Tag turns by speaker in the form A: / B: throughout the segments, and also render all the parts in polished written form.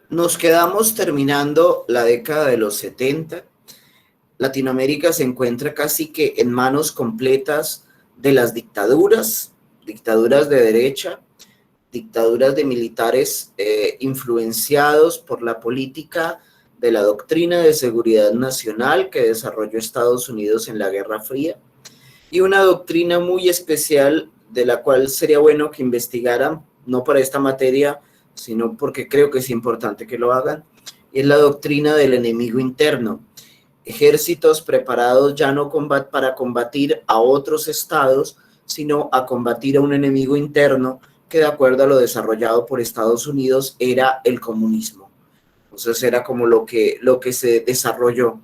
A: Nos quedamos terminando la década de los 70. Latinoamérica se encuentra casi que en manos completas de las dictaduras, dictaduras de derecha, dictaduras de militares influenciados por la política de la doctrina de seguridad nacional que desarrolló Estados Unidos en la Guerra Fría, y una doctrina muy especial de la cual sería bueno que investigaran, no para esta materia, sino porque creo que es importante que lo hagan, y es la doctrina del enemigo interno. Ejércitos preparados ya no para combatir a otros estados, sino a combatir a un enemigo interno que, de acuerdo a lo desarrollado por Estados Unidos, era el comunismo. Entonces era como lo que se desarrolló.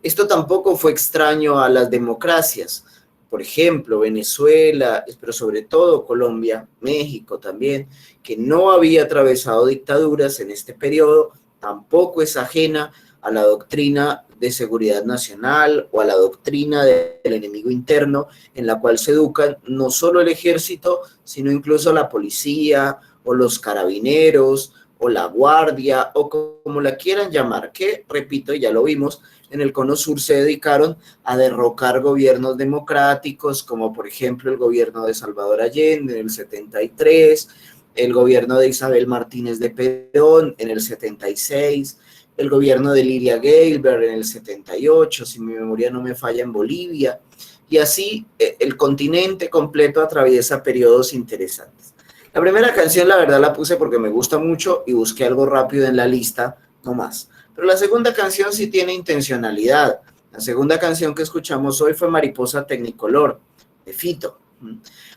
A: Esto tampoco fue extraño a las democracias. Por ejemplo, Venezuela, pero sobre todo Colombia, México también, que no había atravesado dictaduras en este periodo, tampoco es ajena a la doctrina de seguridad nacional o a la doctrina del enemigo interno, en la cual se educan no solo el ejército, sino incluso la policía o los carabineros o la guardia o como la quieran llamar, que, repito, ya lo vimos, en el Cono Sur se dedicaron a derrocar gobiernos democráticos, como por ejemplo el gobierno de Salvador Allende en el 73, el gobierno de Isabel Martínez de Perón en el 76, el gobierno de Lidia Gilbert en el 78, si mi memoria no me falla, en Bolivia, y así el continente completo atraviesa periodos interesantes. La primera canción, la verdad, la puse porque me gusta mucho y busqué algo rápido en la lista, no más. Pero la segunda canción sí tiene intencionalidad. La segunda canción que escuchamos hoy fue Mariposa Tecnicolor, de Fito.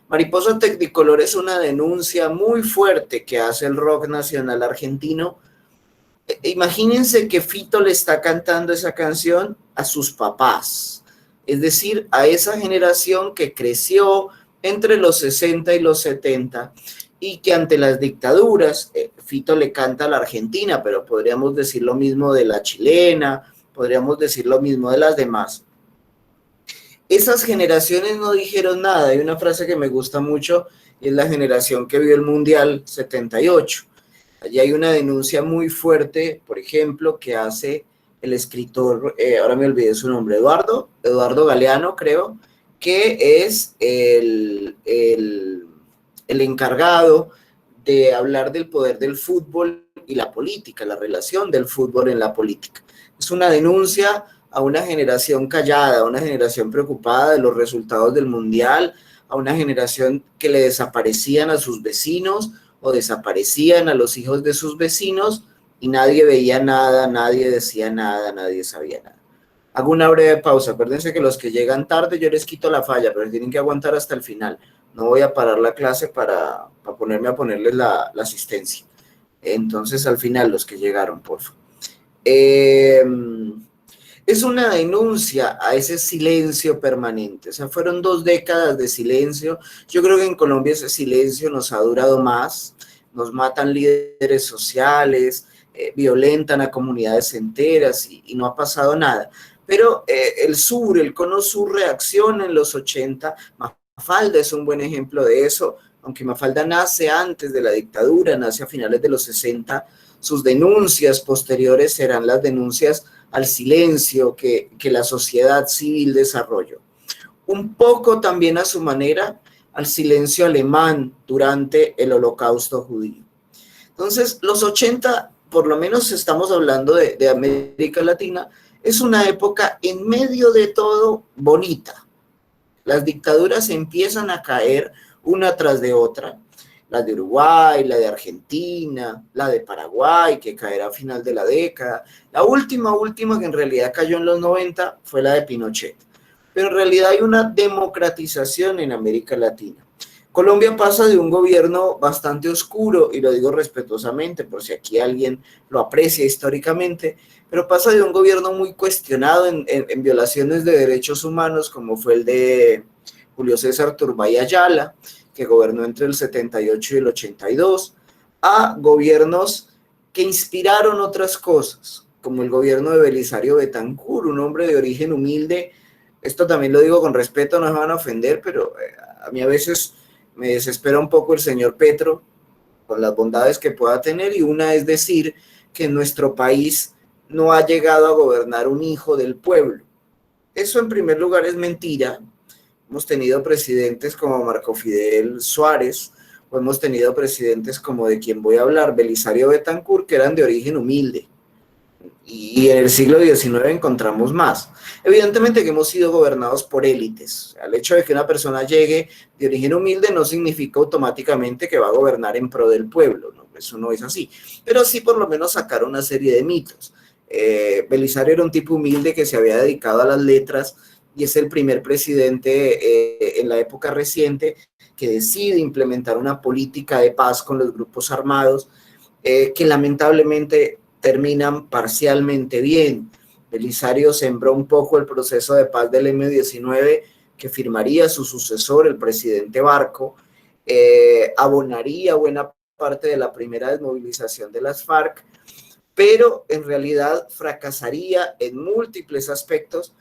A: Mariposa Tecnicolor es una denuncia muy fuerte que hace el rock nacional argentino. Imagínense que Fito le está cantando esa canción a sus papás, es decir, a esa generación que creció entre los 60 y los 70 y que ante las dictaduras, Fito le canta a la Argentina, pero podríamos decir lo mismo de la chilena, podríamos decir lo mismo de las demás. Esas generaciones no dijeron nada. Hay una frase que me gusta mucho y es la generación que vio el Mundial 78. Allí hay una denuncia muy fuerte, por ejemplo, que hace el escritor, ahora me olvidé su nombre, Eduardo Galeano, creo, que es el encargado de hablar del poder del fútbol y la política, la relación del fútbol en la política. Es una denuncia a una generación callada, a una generación preocupada de los resultados del Mundial, a una generación que le desaparecían a sus vecinos o desaparecían a los hijos de sus vecinos y nadie veía nada, nadie decía nada, nadie sabía nada. Hago una breve pausa. Acuérdense que los que llegan tarde yo les quito la falla, pero tienen que aguantar hasta el final. No voy a parar la clase para ponerme a ponerles la asistencia. Entonces, al final, los que llegaron, por favor. Es una denuncia a ese silencio permanente. O sea, fueron 2 décadas de silencio. Yo creo que en Colombia ese silencio nos ha durado más. Nos matan líderes sociales, violentan a comunidades enteras y no ha pasado nada. Pero el sur, el cono sur reacciona en los 80. Mafalda es un buen ejemplo de eso, aunque Mafalda nace antes de la dictadura, nace a finales de los 60. Sus denuncias posteriores serán las denuncias al silencio que la sociedad civil desarrolló. Un poco también a su manera al silencio alemán durante el Holocausto judío. Entonces, los 80, por lo menos estamos hablando de América Latina, es una época en medio de todo bonita. Las dictaduras empiezan a caer una tras de otra, la de Uruguay, la de Argentina, la de Paraguay, que caerá a final de la década. La última que en realidad cayó en los 90 fue la de Pinochet. Pero en realidad hay una democratización en América Latina. Colombia pasa de un gobierno bastante oscuro, y lo digo respetuosamente por si aquí alguien lo aprecia históricamente, pero pasa de un gobierno muy cuestionado en violaciones de derechos humanos, como fue el de Julio César Turbay Ayala, que gobernó entre el 78 y el 82, a gobiernos que inspiraron otras cosas, como el gobierno de Belisario Betancur, un hombre de origen humilde. Esto también lo digo con respeto, no se van a ofender, pero a mí a veces me desespera un poco el señor Petro, con las bondades que pueda tener, y una es decir que en nuestro país no ha llegado a gobernar un hijo del pueblo. Eso en primer lugar es mentira. Hemos tenido presidentes como Marco Fidel Suárez, o hemos tenido presidentes como de quien voy a hablar, Belisario Betancur, que eran de origen humilde. Y en el siglo XIX encontramos más. Evidentemente que hemos sido gobernados por élites. El hecho de que una persona llegue de origen humilde no significa automáticamente que va a gobernar en pro del pueblo, ¿no? Eso no es así. Pero sí por lo menos sacar una serie de mitos. Belisario era un tipo humilde que se había dedicado a las letras y es el primer presidente en la época reciente que decide implementar una política de paz con los grupos armados que lamentablemente terminan parcialmente bien. Belisario sembró un poco el proceso de paz del M-19 que firmaría su sucesor, el presidente Barco, abonaría buena parte de la primera desmovilización de las FARC, pero en realidad fracasaría en múltiples aspectos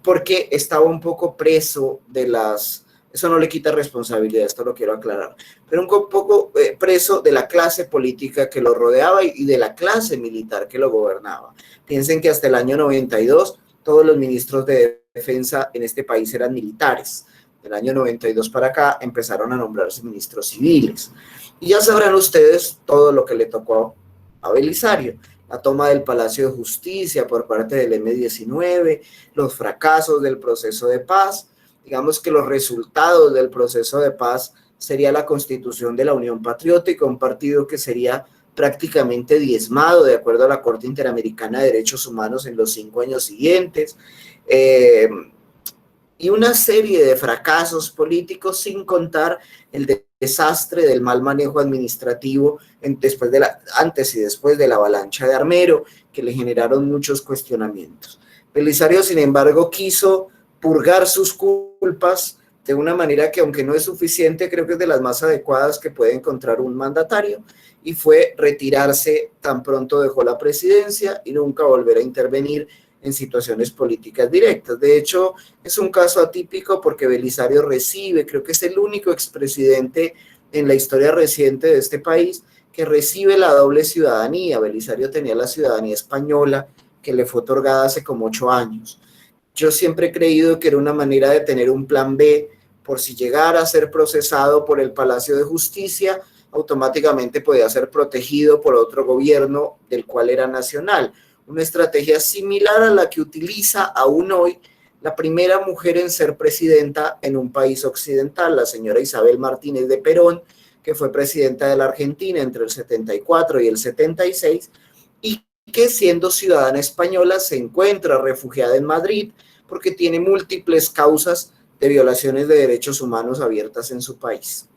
A: porque estaba un poco preso de las... Eso no le quita responsabilidad, esto lo quiero aclarar, pero un poco preso de la clase política que lo rodeaba y de la clase militar que lo gobernaba. Piensen que hasta el año 92 todos los ministros de defensa en este país eran militares. Del año 92 para acá empezaron a nombrarse ministros civiles. Y ya sabrán ustedes todo lo que le tocó a Belisario: la toma del Palacio de Justicia por parte del M-19, los fracasos del proceso de paz. Digamos que los resultados del proceso de paz sería la constitución de la Unión Patriótica, un partido que sería prácticamente diezmado de acuerdo a la Corte Interamericana de Derechos Humanos en los 5 años siguientes, y una serie de fracasos políticos, sin contar el desastre del mal manejo administrativo antes y después de la avalancha de Armero, que le generaron muchos cuestionamientos. Belisario, sin embargo, quiso purgar sus culpas de una manera que, aunque no es suficiente, creo que es de las más adecuadas que puede encontrar un mandatario, y fue retirarse tan pronto dejó la presidencia y nunca volver a intervenir en situaciones políticas directas. De hecho, es un caso atípico porque Belisario recibe, creo que es el único expresidente en la historia reciente de este país que recibe la doble ciudadanía. Belisario tenía la ciudadanía española que le fue otorgada hace como 8 años. Yo siempre he creído que era una manera de tener un plan B por si llegara a ser procesado por el Palacio de Justicia, automáticamente podía ser protegido por otro gobierno del cual era nacional. Una estrategia similar a la que utiliza aún hoy la primera mujer en ser presidenta en un país occidental, la señora Isabel Martínez de Perón, que fue presidenta de la Argentina entre el 74 y el 76, y que siendo ciudadana española se encuentra refugiada en Madrid porque tiene múltiples causas de violaciones de derechos humanos abiertas en su país.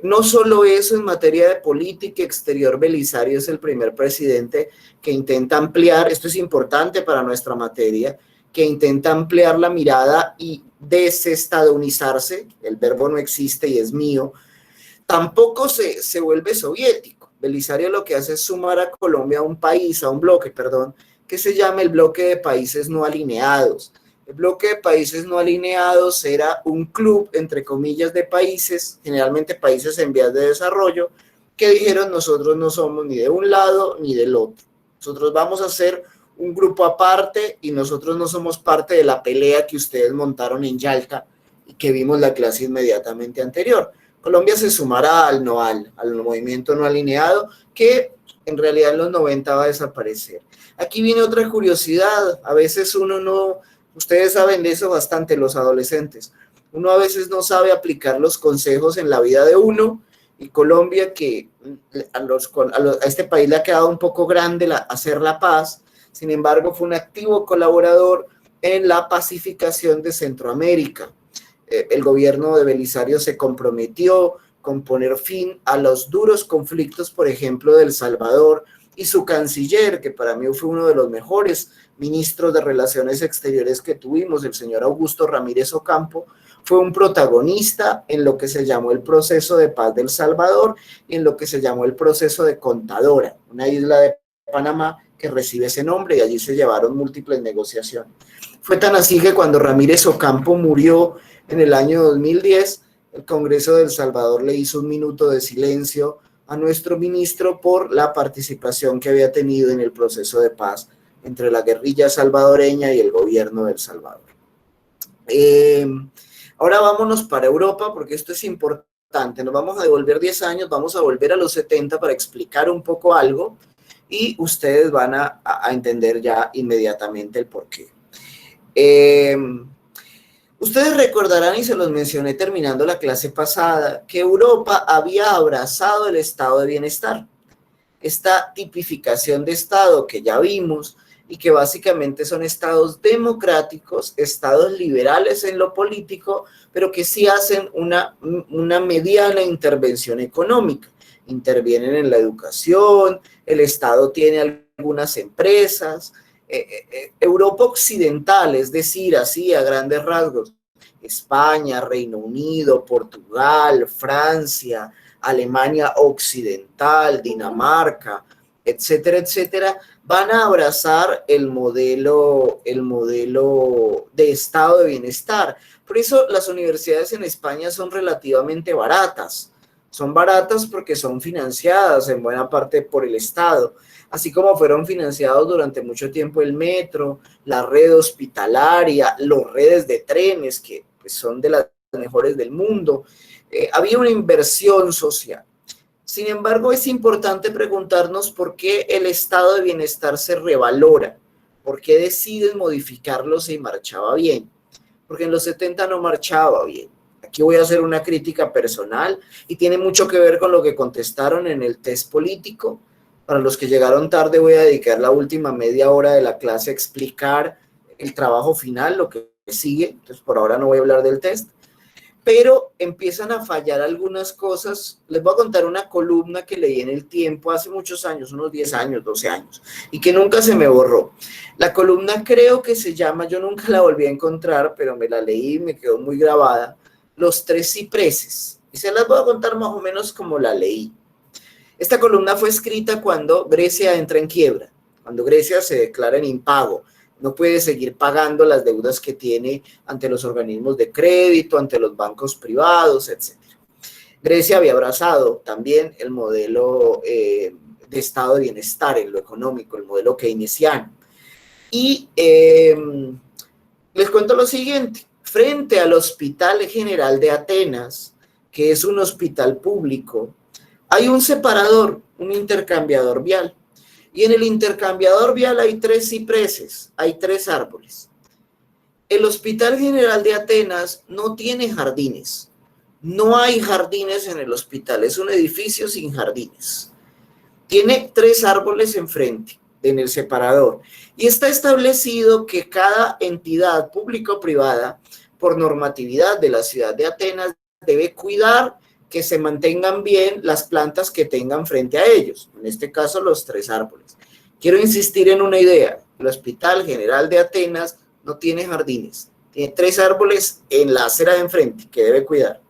A: No solo eso, en materia de política exterior, Belisario es el primer presidente que intenta ampliar, esto es importante para nuestra materia, que intenta ampliar la mirada y desestadounizarse, el verbo no existe y es mío, tampoco se vuelve soviético. Belisario lo que hace es sumar a Colombia a un país, a un bloque, perdón, que se llama el bloque de países no alineados. El bloque de países no alineados era un club, entre comillas, de países, generalmente países en vías de desarrollo, que dijeron: nosotros no somos ni de un lado ni del otro. Nosotros vamos a ser un grupo aparte y nosotros no somos parte de la pelea que ustedes montaron en Yalta y que vimos la clase inmediatamente anterior. Colombia se sumará al movimiento no alineado, que en realidad en los 90 va a desaparecer. Aquí viene otra curiosidad. A veces uno no... Ustedes saben de eso bastante, los adolescentes. Uno a veces no sabe aplicar los consejos en la vida de uno, y Colombia, que a este país le ha quedado un poco grande hacer la paz, sin embargo fue un activo colaborador en la pacificación de Centroamérica. El gobierno de Belisario se comprometió con poner fin a los duros conflictos, por ejemplo, de El Salvador, y su canciller, que para mí fue uno de los mejores ministros de Relaciones Exteriores que tuvimos, el señor Augusto Ramírez Ocampo, fue un protagonista en lo que se llamó el proceso de paz de El Salvador y en lo que se llamó el proceso de Contadora, una isla de Panamá que recibe ese nombre, y allí se llevaron múltiples negociaciones. Fue tan así que cuando Ramírez Ocampo murió en el año 2010, el Congreso de El Salvador le hizo un minuto de silencio a nuestro ministro por la participación que había tenido en el proceso de paz entre la guerrilla salvadoreña y el gobierno de El Salvador. Ahora vámonos para Europa, porque esto es importante. Nos vamos a devolver 10 años, vamos a volver a los 70 para explicar un poco algo y ustedes van a entender ya inmediatamente el porqué. Ustedes recordarán, y se los mencioné terminando la clase pasada, que Europa había abrazado el estado de bienestar. Esta tipificación de estado que ya vimos y que básicamente son estados democráticos, estados liberales en lo político, pero que sí hacen una mediana intervención económica. Intervienen en la educación, el Estado tiene algunas empresas. Europa occidental, es decir, así a grandes rasgos, España, Reino Unido, Portugal, Francia, Alemania occidental, Dinamarca, etcétera, etcétera, van a abrazar el modelo de estado de bienestar. Por eso las universidades en España son relativamente baratas. Son baratas porque son financiadas en buena parte por el Estado, así como fueron financiados durante mucho tiempo el metro, la red hospitalaria, las redes de trenes, que pues, son de las mejores del mundo. Había una inversión social. Sin embargo, es importante preguntarnos por qué el estado de bienestar se revalora, por qué deciden modificarlo si marchaba bien, porque en los 70 no marchaba bien. Aquí voy a hacer una crítica personal y tiene mucho que ver con lo que contestaron en el test político. Para los que llegaron tarde voy a dedicar la última media hora de la clase a explicar el trabajo final, lo que sigue, entonces por ahora no voy a hablar del test. Pero empiezan a fallar algunas cosas. Les voy a contar una columna que leí en El Tiempo hace muchos años, unos 10 años, 12 años, y que nunca se me borró. La columna creo que se llama, yo nunca la volví a encontrar, pero me la leí y me quedó muy grabada, Los Tres Cipreses. Y se las voy a contar más o menos como la leí. Esta columna fue escrita cuando Grecia entra en quiebra, cuando Grecia se declara en impago. No puede seguir pagando las deudas que tiene ante los organismos de crédito, ante los bancos privados, etc. Grecia había abrazado también el modelo de estado de bienestar en lo económico, el modelo keynesiano. Y les cuento lo siguiente. Frente al Hospital General de Atenas, que es un hospital público, hay un separador, un intercambiador vial. Y en el intercambiador vial hay 3 cipreses, hay 3 árboles. El Hospital General de Atenas no tiene jardines. No hay jardines en el hospital, es un edificio sin jardines. Tiene 3 árboles enfrente, en el separador. Y está establecido que cada entidad pública o privada, por normatividad de la ciudad de Atenas, debe cuidar que se mantengan bien las plantas que tengan frente a ellos, en este caso los 3 árboles. Quiero insistir en una idea, el Hospital General de Atenas no tiene jardines, tiene 3 árboles en la acera de enfrente que debe cuidar.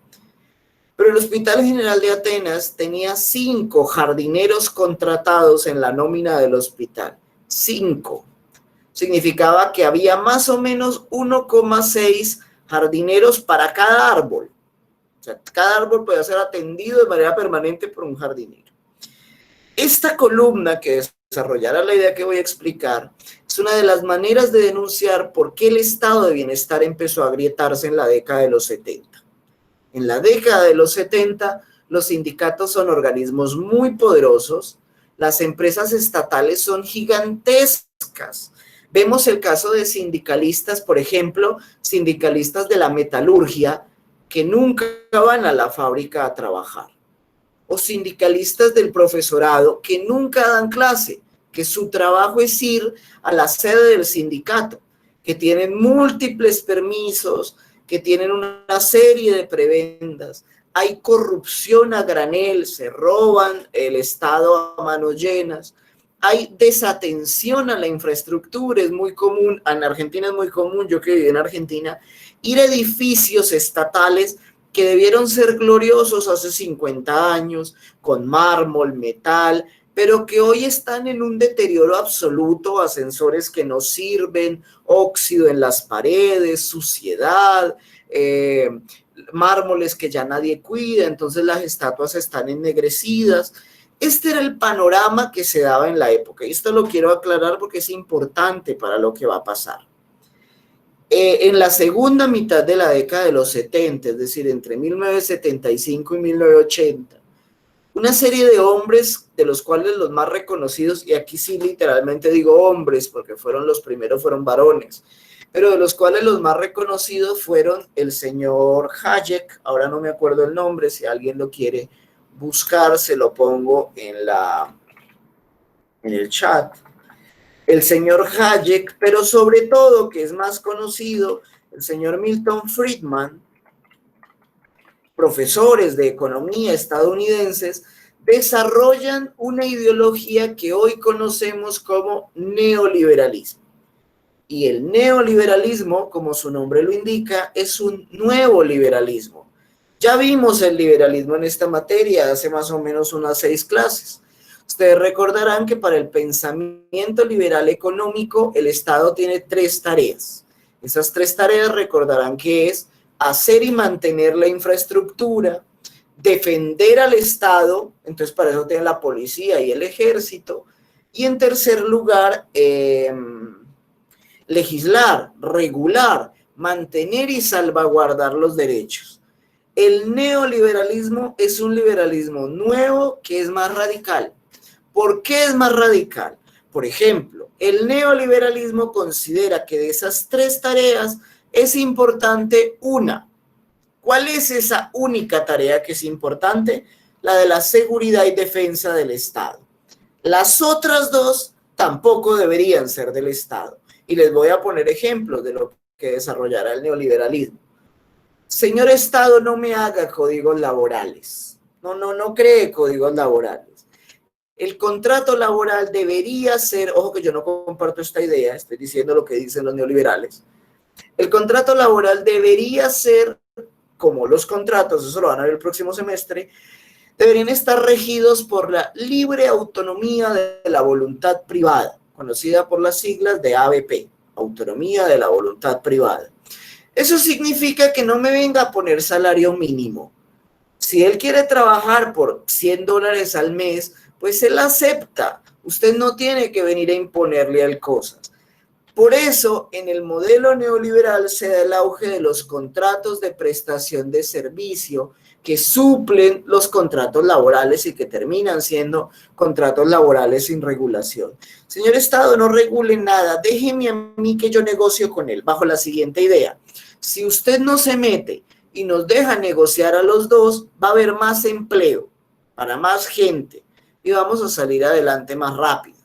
A: Pero el Hospital General de Atenas tenía 5 jardineros contratados en la nómina del hospital, 5. Significaba que había más o menos 1,6 jardineros para cada árbol. O sea, cada árbol puede ser atendido de manera permanente por un jardinero. Esta columna que desarrollará la idea que voy a explicar es una de las maneras de denunciar por qué el estado de bienestar empezó a agrietarse en la década de los 70. En la década de los 70, los sindicatos son organismos muy poderosos, las empresas estatales son gigantescas. Vemos el caso de sindicalistas, por ejemplo, sindicalistas de la metalurgia, que nunca van a la fábrica a trabajar, o sindicalistas del profesorado que nunca dan clase, que su trabajo es ir a la sede del sindicato, que tienen múltiples permisos, que tienen una serie de prebendas, hay corrupción a granel, se roban el Estado a manos llenas, hay desatención a la infraestructura, es muy común, en Argentina es muy común, yo que viví en Argentina, ir a edificios estatales que debieron ser gloriosos hace 50 años, con mármol, metal, pero que hoy están en un deterioro absoluto, ascensores que no sirven, óxido en las paredes, suciedad, mármoles que ya nadie cuida, entonces las estatuas están ennegrecidas. Este era el panorama que se daba en la época, y esto lo quiero aclarar porque es importante para lo que va a pasar. En la segunda mitad de la década de los 70, es decir, entre 1975 y 1980, una serie de hombres, de los cuales los más reconocidos, y aquí sí literalmente digo hombres, porque fueron los primeros, fueron varones, pero de los cuales los más reconocidos fueron el señor Hayek, ahora no me acuerdo el nombre, si alguien lo quiere buscar, se lo pongo en el chat, el señor Hayek, pero sobre todo, que es más conocido, el señor Milton Friedman, profesores de economía estadounidenses, desarrollan una ideología que hoy conocemos como neoliberalismo. Y el neoliberalismo, como su nombre lo indica, es un nuevo liberalismo. Ya vimos el liberalismo en esta materia hace más o menos unas 6 clases. Ustedes recordarán que para el pensamiento liberal económico, el Estado tiene 3 tareas. Esas 3 tareas recordarán que es hacer y mantener la infraestructura, defender al Estado, entonces para eso tiene la policía y el ejército, y en tercer lugar, legislar, regular, mantener y salvaguardar los derechos. El neoliberalismo es un liberalismo nuevo que es más radical. ¿Por qué es más radical? Por ejemplo, el neoliberalismo considera que de esas 3 tareas es importante una. ¿Cuál es esa única tarea que es importante? La de la seguridad y defensa del Estado. Las otras 2 tampoco deberían ser del Estado. Y les voy a poner ejemplos de lo que desarrollará el neoliberalismo. Señor Estado, no me haga códigos laborales. No cree códigos laborales. El contrato laboral debería ser, ojo que yo no comparto esta idea, estoy diciendo lo que dicen los neoliberales. El contrato laboral debería ser, como los contratos, eso lo van a ver el próximo semestre, deberían estar regidos por la libre autonomía de la voluntad privada, conocida por las siglas de ABP, autonomía de la voluntad privada. Eso significa que no me venga a poner salario mínimo. Si él quiere trabajar por $100 al mes, pues él acepta. Usted no tiene que venir a imponerle a él cosas. Por eso, en el modelo neoliberal se da el auge de los contratos de prestación de servicio que suplen los contratos laborales y que terminan siendo contratos laborales sin regulación. Señor Estado, no regule nada, déjeme a mí que yo negocio con él, bajo la siguiente idea. Si usted no se mete y nos deja negociar a los dos, va a haber más empleo para más gente y vamos a salir adelante más rápido.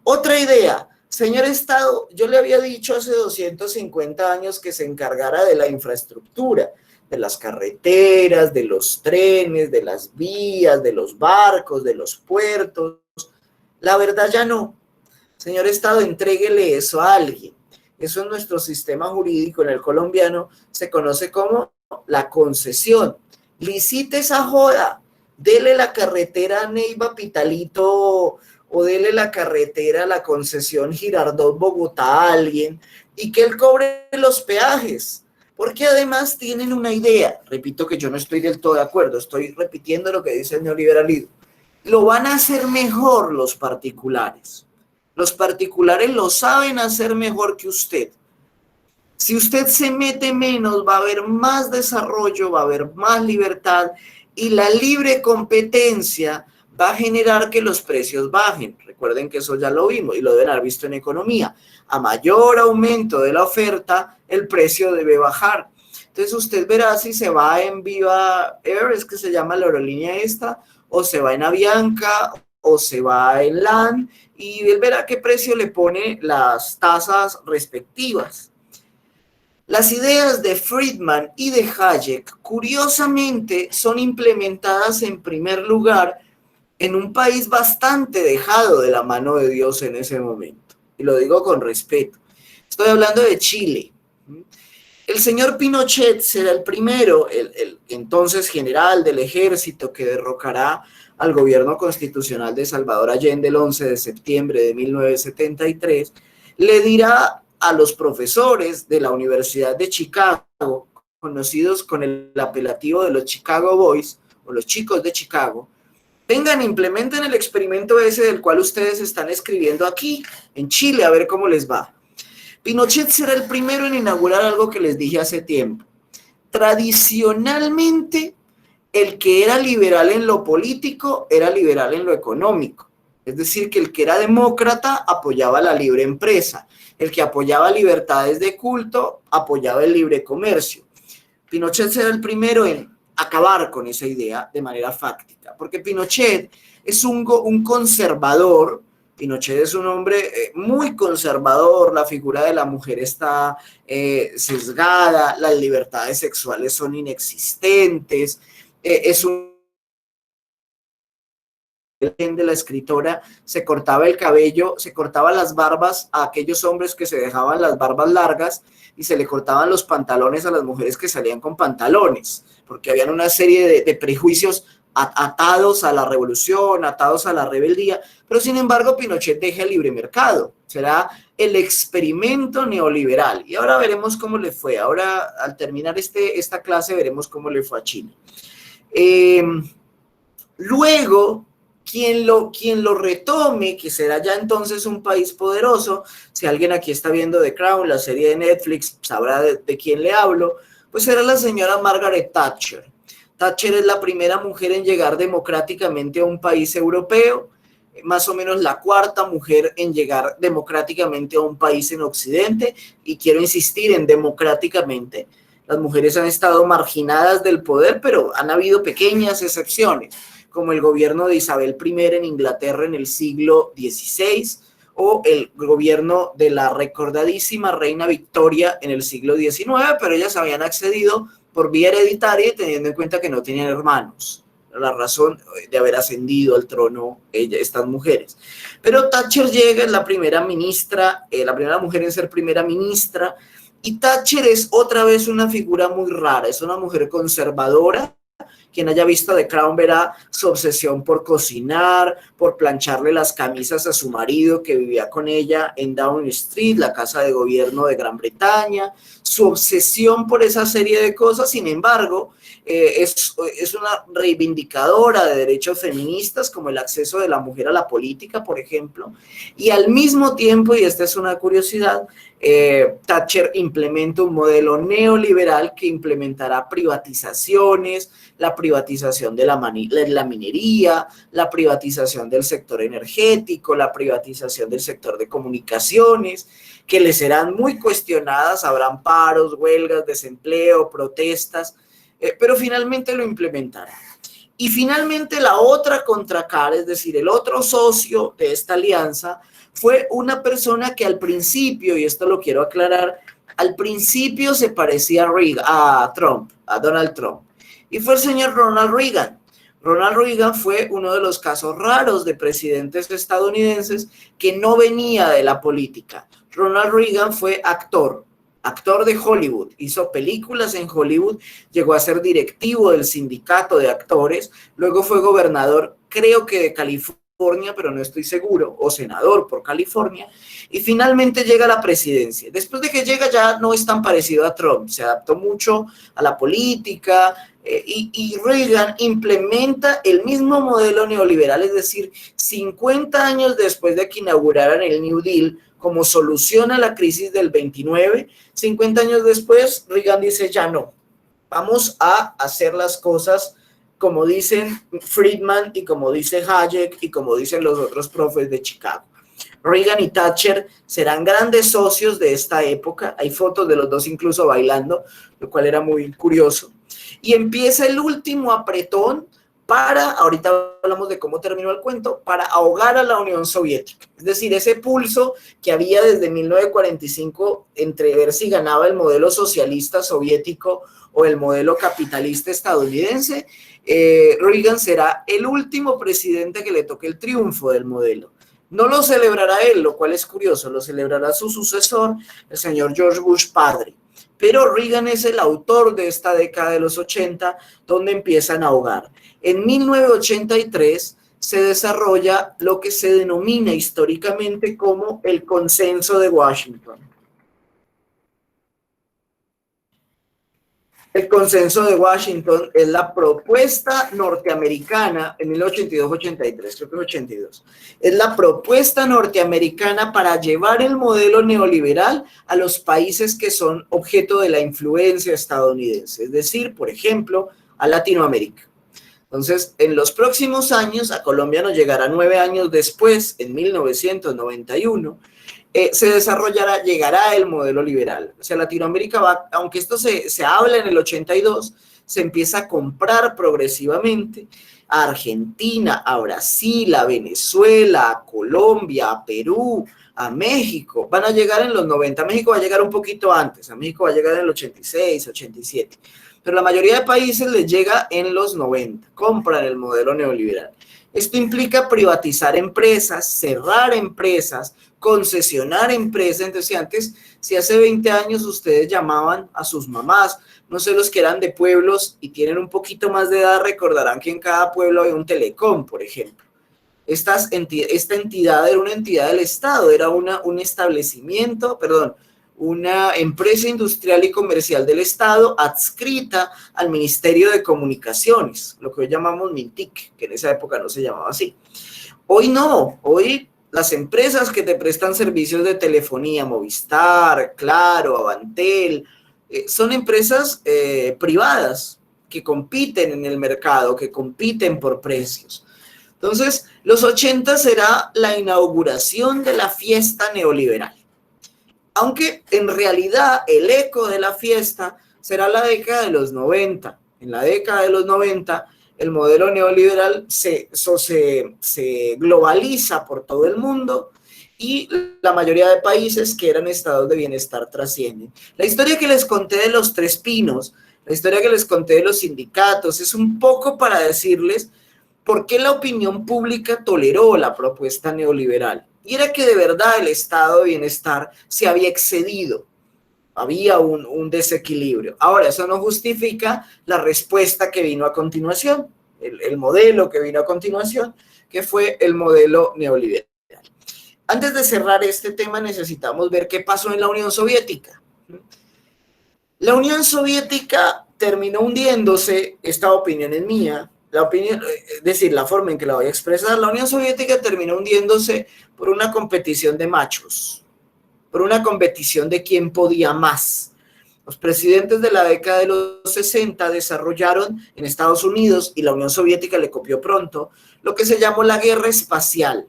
A: Otra idea. Señor Estado, yo le había dicho hace 250 años que se encargara de la infraestructura, de las carreteras, de los trenes, de las vías, de los barcos, de los puertos. La verdad ya no. Señor Estado, entréguele eso a alguien. Eso en nuestro sistema jurídico, en el colombiano, se conoce como la concesión. Licite esa joda. Dele la carretera Neiva-Pitalito o dele la carretera, la concesión Girardot-Bogotá a alguien y que él cobre los peajes, porque además tienen una idea, repito que yo no estoy del todo de acuerdo, estoy repitiendo lo que dice el neoliberalismo, lo van a hacer mejor los particulares lo saben hacer mejor que usted. Si usted se mete menos, va a haber más desarrollo, va a haber más libertad y la libre competencia va a generar que los precios bajen. Recuerden que eso ya lo vimos y lo deben haber visto en economía. A mayor aumento de la oferta, el precio debe bajar. Entonces usted verá si se va en Viva Air, es que se llama la aerolínea esta, o se va en Avianca, o se va en LAN, y él verá qué precio le pone las tasas respectivas. Las ideas de Friedman y de Hayek, curiosamente, son implementadas en primer lugar en un país bastante dejado de la mano de Dios en ese momento. Y lo digo con respeto. Estoy hablando de Chile. El señor Pinochet será el primero, el entonces general del ejército que derrocará al gobierno constitucional de Salvador Allende el 11 de septiembre de 1973, le dirá a los profesores de la Universidad de Chicago, conocidos con el apelativo de los Chicago Boys, o los chicos de Chicago, vengan, implementen el experimento ese del cual ustedes están escribiendo aquí, en Chile, a ver cómo les va. Pinochet será el primero en inaugurar algo que les dije hace tiempo. Tradicionalmente, el que era liberal en lo político era liberal en lo económico. Es decir, que el que era demócrata apoyaba la libre empresa, el que apoyaba libertades de culto apoyaba el libre comercio. Pinochet será el primero en acabar con esa idea de manera fáctica, porque Pinochet es un conservador. Pinochet es un hombre muy conservador, la figura de la mujer está sesgada, las libertades sexuales son inexistentes, es un de la escritora, se cortaba el cabello, se cortaba las barbas a aquellos hombres que se dejaban las barbas largas y se le cortaban los pantalones a las mujeres que salían con pantalones, porque habían una serie de prejuicios atados a la revolución, atados a la rebeldía, pero sin embargo Pinochet deja el libre mercado, será el experimento neoliberal. Y ahora veremos cómo le fue, ahora al terminar esta clase veremos cómo le fue a Chile. Luego, quien lo retome, que será ya entonces un país poderoso, si alguien aquí está viendo The Crown, la serie de Netflix, sabrá de quién le hablo, pues será la señora Margaret Thatcher. Thatcher es la primera mujer en llegar democráticamente a un país europeo, más o menos la cuarta mujer en llegar democráticamente a un país en Occidente, y quiero insistir en democráticamente. Las mujeres han estado marginadas del poder, pero han habido pequeñas excepciones, como el gobierno de Isabel I en Inglaterra en el siglo XVI, o el gobierno de la recordadísima reina Victoria en el siglo XIX, pero ellas habían accedido por vía hereditaria y teniendo en cuenta que no tenían hermanos, la razón de haber ascendido al trono estas mujeres. Pero Thatcher llega, es la primera ministra, la primera mujer en ser primera ministra, y Thatcher es otra vez una figura muy rara, es una mujer conservadora. Quien haya visto The Crown verá su obsesión por cocinar, por plancharle las camisas a su marido que vivía con ella en Downing Street, la casa de gobierno de Gran Bretaña, su obsesión por esa serie de cosas. Sin embargo, es una reivindicadora de derechos feministas como el acceso de la mujer a la política, por ejemplo, y al mismo tiempo, y esta es una curiosidad, Thatcher implementa un modelo neoliberal que implementará privatizaciones, la privatización de la minería, la privatización del sector energético, la privatización del sector de comunicaciones, que le serán muy cuestionadas, habrán paros, huelgas, desempleo, protestas, pero finalmente lo implementará. Y finalmente la otra contracara, es decir, el otro socio de esta alianza, fue una persona que al principio, y esto lo quiero aclarar, al principio se parecía a Trump, a Donald Trump, y fue el señor Ronald Reagan. Ronald Reagan fue uno de los casos raros de presidentes estadounidenses que no venía de la política. Ronald Reagan fue actor de Hollywood, hizo películas en Hollywood, llegó a ser directivo del sindicato de actores, luego fue gobernador, creo que de California, pero no estoy seguro, o senador por California, y finalmente llega a la presidencia. Después de que llega ya no es tan parecido a Trump, se adaptó mucho a la política, y Reagan implementa el mismo modelo neoliberal, es decir, 50 años después de que inauguraran el New Deal como solución a la crisis del 29, 50 años después, Reagan dice ya no, vamos a hacer las cosas como dicen Friedman y como dice Hayek y como dicen los otros profes de Chicago. Reagan y Thatcher serán grandes socios de esta época, hay fotos de los dos incluso bailando, lo cual era muy curioso. Y empieza el último apretón para, ahorita hablamos de cómo terminó el cuento, para ahogar a la Unión Soviética. Es decir, ese pulso que había desde 1945 entre ver si ganaba el modelo socialista soviético o el modelo capitalista estadounidense, Reagan será el último presidente que le toque el triunfo del modelo. No lo celebrará él, lo cual es curioso, lo celebrará su sucesor, el señor George Bush padre. Pero Reagan es el autor de esta década de los 80, donde empiezan a ahogar. En 1983 se desarrolla lo que se denomina históricamente como el Consenso de Washington. El consenso de Washington es la propuesta norteamericana en 1982-83, creo que es 82. Es la propuesta norteamericana para llevar el modelo neoliberal a los países que son objeto de la influencia estadounidense, es decir, por ejemplo, a Latinoamérica. Entonces, en los próximos años, a Colombia nos llegará 9 años después, en 1991, se desarrollará, llegará el modelo liberal. O sea, Latinoamérica va, aunque esto se habla en el 82, se empieza a comprar progresivamente a Argentina, a Brasil, a Venezuela, a Colombia, a Perú, a México. Van a llegar en los 90. México va a llegar un poquito antes. A México va a llegar en el 86, 87. Pero la mayoría de países les llega en los 90. Compran el modelo neoliberal. Esto implica privatizar empresas, cerrar empresas, concesionar empresas. Entonces, antes, si hace 20 años ustedes llamaban a sus mamás, no sé, los que eran de pueblos y tienen un poquito más de edad, recordarán que en cada pueblo había un telecom, por ejemplo. Esta entidad era una entidad del Estado, era un establecimiento, perdón, una empresa industrial y comercial del Estado adscrita al Ministerio de Comunicaciones, lo que hoy llamamos Mintic, que en esa época no se llamaba así. Hoy no, hoy las empresas que te prestan servicios de telefonía, Movistar, Claro, Avantel, son empresas privadas que compiten en el mercado, que compiten por precios. Entonces, los 80 será la inauguración de la fiesta neoliberal. Aunque en realidad el eco de la fiesta será la década de los 90. En la década de los 90, el modelo neoliberal se globaliza por todo el mundo y la mayoría de países que eran estados de bienestar trascienden. La historia que les conté de los Tres Pinos, la historia que les conté de los sindicatos, es un poco para decirles por qué la opinión pública toleró la propuesta neoliberal. Y era que de verdad el estado de bienestar se había excedido. Había un desequilibrio. Ahora, eso no justifica la respuesta que vino a continuación, el modelo que vino a continuación, que fue el modelo neoliberal. Antes de cerrar este tema, necesitamos ver qué pasó en la Unión Soviética. La Unión Soviética terminó hundiéndose, esta opinión es mía, la opinión, es decir, la forma en que la voy a expresar, la Unión Soviética terminó hundiéndose por una competición de machos, por una competición de quién podía más. Los presidentes de la década de los 60 desarrollaron en Estados Unidos, y la Unión Soviética le copió pronto, lo que se llamó la guerra espacial.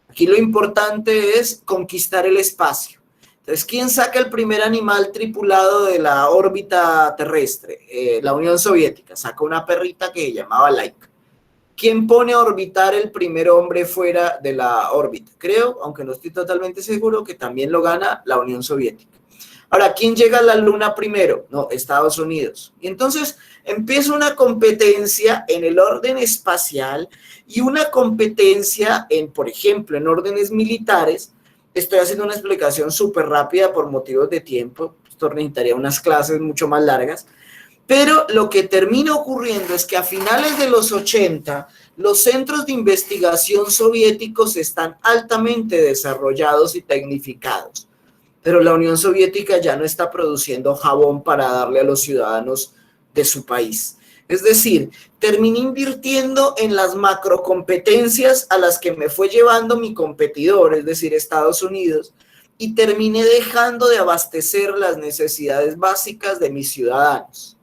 A: Aquí lo importante es conquistar el espacio. Entonces, ¿quién saca el primer animal tripulado de la órbita terrestre? La Unión Soviética saca una perrita que se llamaba Laika. ¿Quién pone a orbitar el primer hombre fuera de la órbita? Creo, aunque no estoy totalmente seguro, que también lo gana la Unión Soviética. Ahora, ¿quién llega a la Luna primero? No, Estados Unidos. Y entonces empieza una competencia en el orden espacial y una competencia en, por ejemplo, en órdenes militares. Estoy haciendo una explicación súper rápida por motivos de tiempo. Esto necesitaría unas clases mucho más largas. Pero lo que termina ocurriendo es que a finales de los 80, los centros de investigación soviéticos están altamente desarrollados y tecnificados. Pero la Unión Soviética ya no está produciendo jabón para darle a los ciudadanos de su país. Es decir, terminé invirtiendo en las macrocompetencias a las que me fue llevando mi competidor, es decir, Estados Unidos, y terminé dejando de abastecer las necesidades básicas de mis ciudadanos.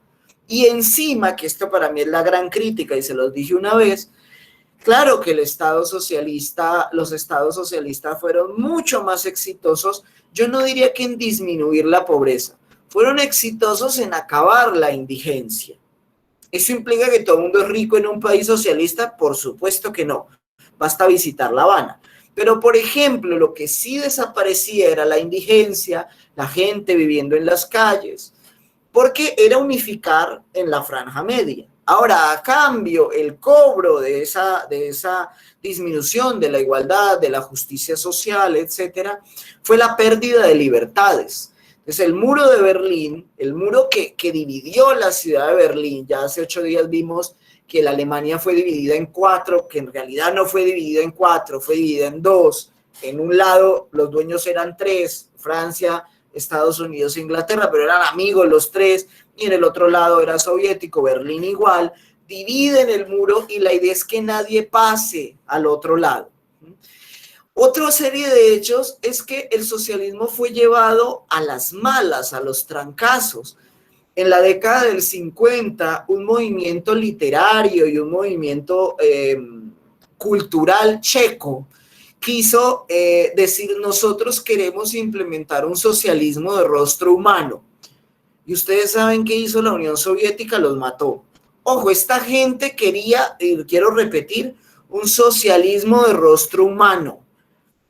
A: Y encima, que esto para mí es la gran crítica, y se los dije una vez, claro que los estados socialistas fueron mucho más exitosos, yo no diría que en disminuir la pobreza, fueron exitosos en acabar la indigencia. ¿Eso implica que todo el mundo es rico en un país socialista? Por supuesto que no, basta visitar La Habana. Pero, por ejemplo, lo que sí desaparecía era la indigencia, la gente viviendo en las calles, porque era unificar en la franja media. Ahora, a cambio, el cobro de esa disminución de la igualdad, de la justicia social, etcétera, fue la pérdida de libertades. Entonces, el muro de Berlín, el muro que dividió la ciudad de Berlín, ya hace 8 días vimos que la Alemania fue dividida en 4, que en realidad no fue dividida en 4, fue dividida en 2. En un lado los dueños eran 3, Francia, Estados Unidos e Inglaterra, pero eran amigos los tres, y en el otro lado era soviético, Berlín igual, dividen el muro y la idea es que nadie pase al otro lado. Otra serie de hechos es que el socialismo fue llevado a las malas, a los trancazos. En la década del 50, un movimiento literario y un movimiento cultural checo quiso decir: nosotros queremos implementar un socialismo de rostro humano. Y ustedes saben qué hizo la Unión Soviética: los mató. Ojo, esta gente quería, y quiero repetir, un socialismo de rostro humano.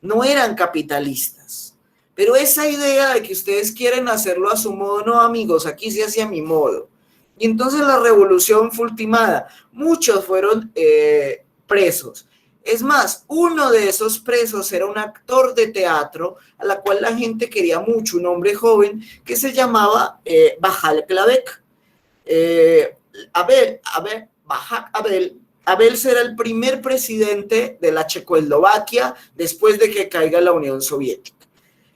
A: No eran capitalistas. Pero esa idea de que ustedes quieren hacerlo a su modo, no, amigos, aquí se hace a mi modo. Y entonces la revolución fue ultimada. Muchos fueron presos. Es más, uno de esos presos era un actor de teatro a la cual la gente quería mucho, un hombre joven que se llamaba Václav Klaus. Abel será el primer presidente de la Checoslovaquia después de que caiga la Unión Soviética.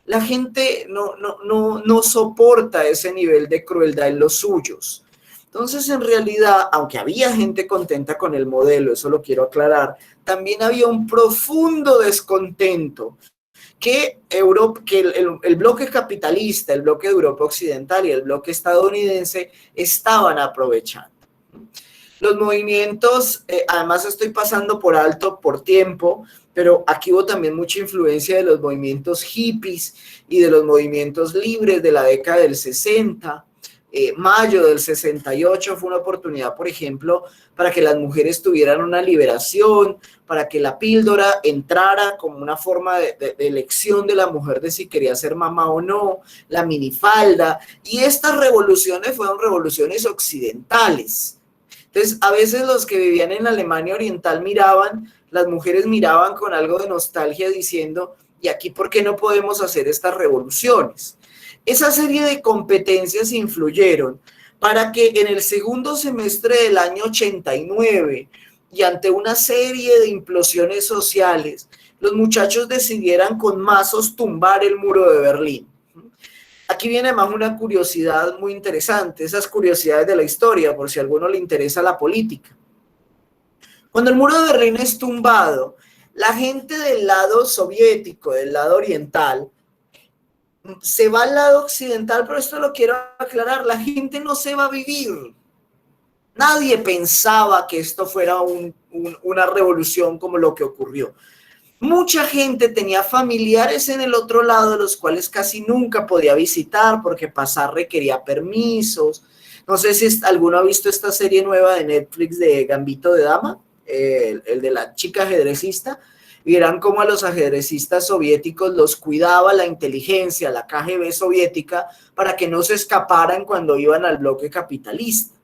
A: La gente no soporta ese nivel de crueldad en los suyos. Entonces, en realidad, aunque había gente contenta con el modelo, eso lo quiero aclarar, también había un profundo descontento que el bloque capitalista, el bloque de Europa Occidental y el bloque estadounidense estaban aprovechando. Los movimientos, además estoy pasando por alto por tiempo, pero aquí hubo también mucha influencia de los movimientos hippies y de los movimientos libres de la década del 60. Mayo del 68 fue una oportunidad, por ejemplo, para que las mujeres tuvieran una liberación, para que la píldora entrara como una forma de elección de la mujer de si quería ser mamá o no, la minifalda, y estas revoluciones fueron revoluciones occidentales. Entonces, a veces los que vivían en Alemania Oriental las mujeres miraban con algo de nostalgia diciendo: ¿y aquí por qué no podemos hacer estas revoluciones? Esa serie de competencias influyeron para que en el segundo semestre del año 89 y ante una serie de implosiones sociales, los muchachos decidieran con mazos tumbar el muro de Berlín. Aquí viene más una curiosidad muy interesante, esas curiosidades de la historia, por si a alguno le interesa la política. Cuando el muro de Berlín es tumbado, la gente del lado soviético, del lado oriental, se va al lado occidental, pero esto lo quiero aclarar, la gente no se va a vivir. Nadie pensaba que esto fuera una revolución como lo que ocurrió. Mucha gente tenía familiares en el otro lado, de los cuales casi nunca podía visitar porque pasar requería permisos. No sé si alguno ha visto esta serie nueva de Netflix de Gambito de Dama, el de la chica ajedrecista. Vieran cómo a los ajedrecistas soviéticos los cuidaba la inteligencia, la KGB soviética, para que no se escaparan cuando iban al bloque capitalista.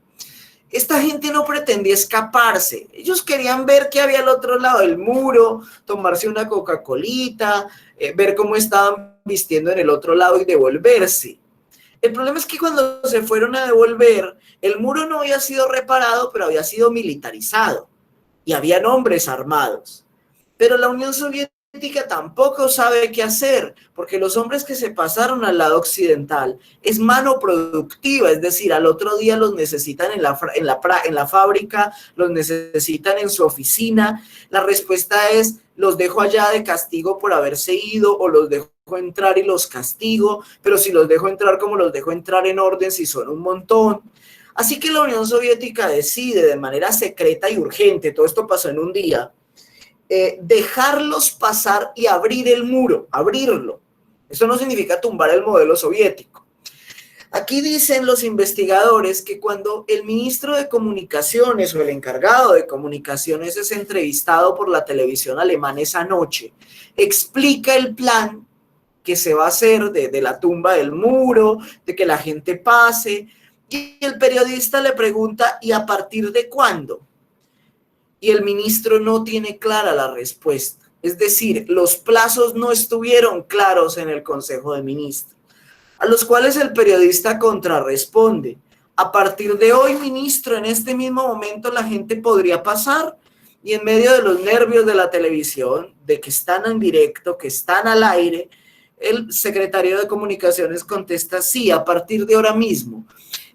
A: Esta gente no pretendía escaparse, ellos querían ver qué había al otro lado del muro, tomarse una Coca-Colita, ver cómo estaban vistiendo en el otro lado y devolverse. El problema es que cuando se fueron a devolver, el muro no había sido reparado, pero había sido militarizado y habían hombres armados. Pero la Unión Soviética tampoco sabe qué hacer, porque los hombres que se pasaron al lado occidental es mano productiva, es decir, al otro día los necesitan en la fábrica, los necesitan en su oficina. La respuesta es: los dejo allá de castigo por haberse ido, o los dejo entrar y los castigo, pero si los dejo entrar, ¿cómo los dejo entrar en orden si son un montón? Así que la Unión Soviética decide de manera secreta y urgente, todo esto pasó en un día, dejarlos pasar y abrir el muro, abrirlo. Esto no significa tumbar el modelo soviético. Aquí dicen los investigadores que cuando el ministro de Comunicaciones o el encargado de Comunicaciones es entrevistado por la televisión alemana esa noche, explica el plan que se va a hacer de la tumba del muro, de que la gente pase, y el periodista le pregunta: ¿y a partir de cuándo? Y el ministro no tiene clara la respuesta. Es decir, los plazos no estuvieron claros en el Consejo de Ministros, a los cuales el periodista contrarresponde: a partir de hoy, ministro, en este mismo momento la gente podría pasar. Y en medio de los nervios de la televisión, de que están en directo, que están al aire, El secretario de Comunicaciones contesta, sí, a partir de ahora mismo.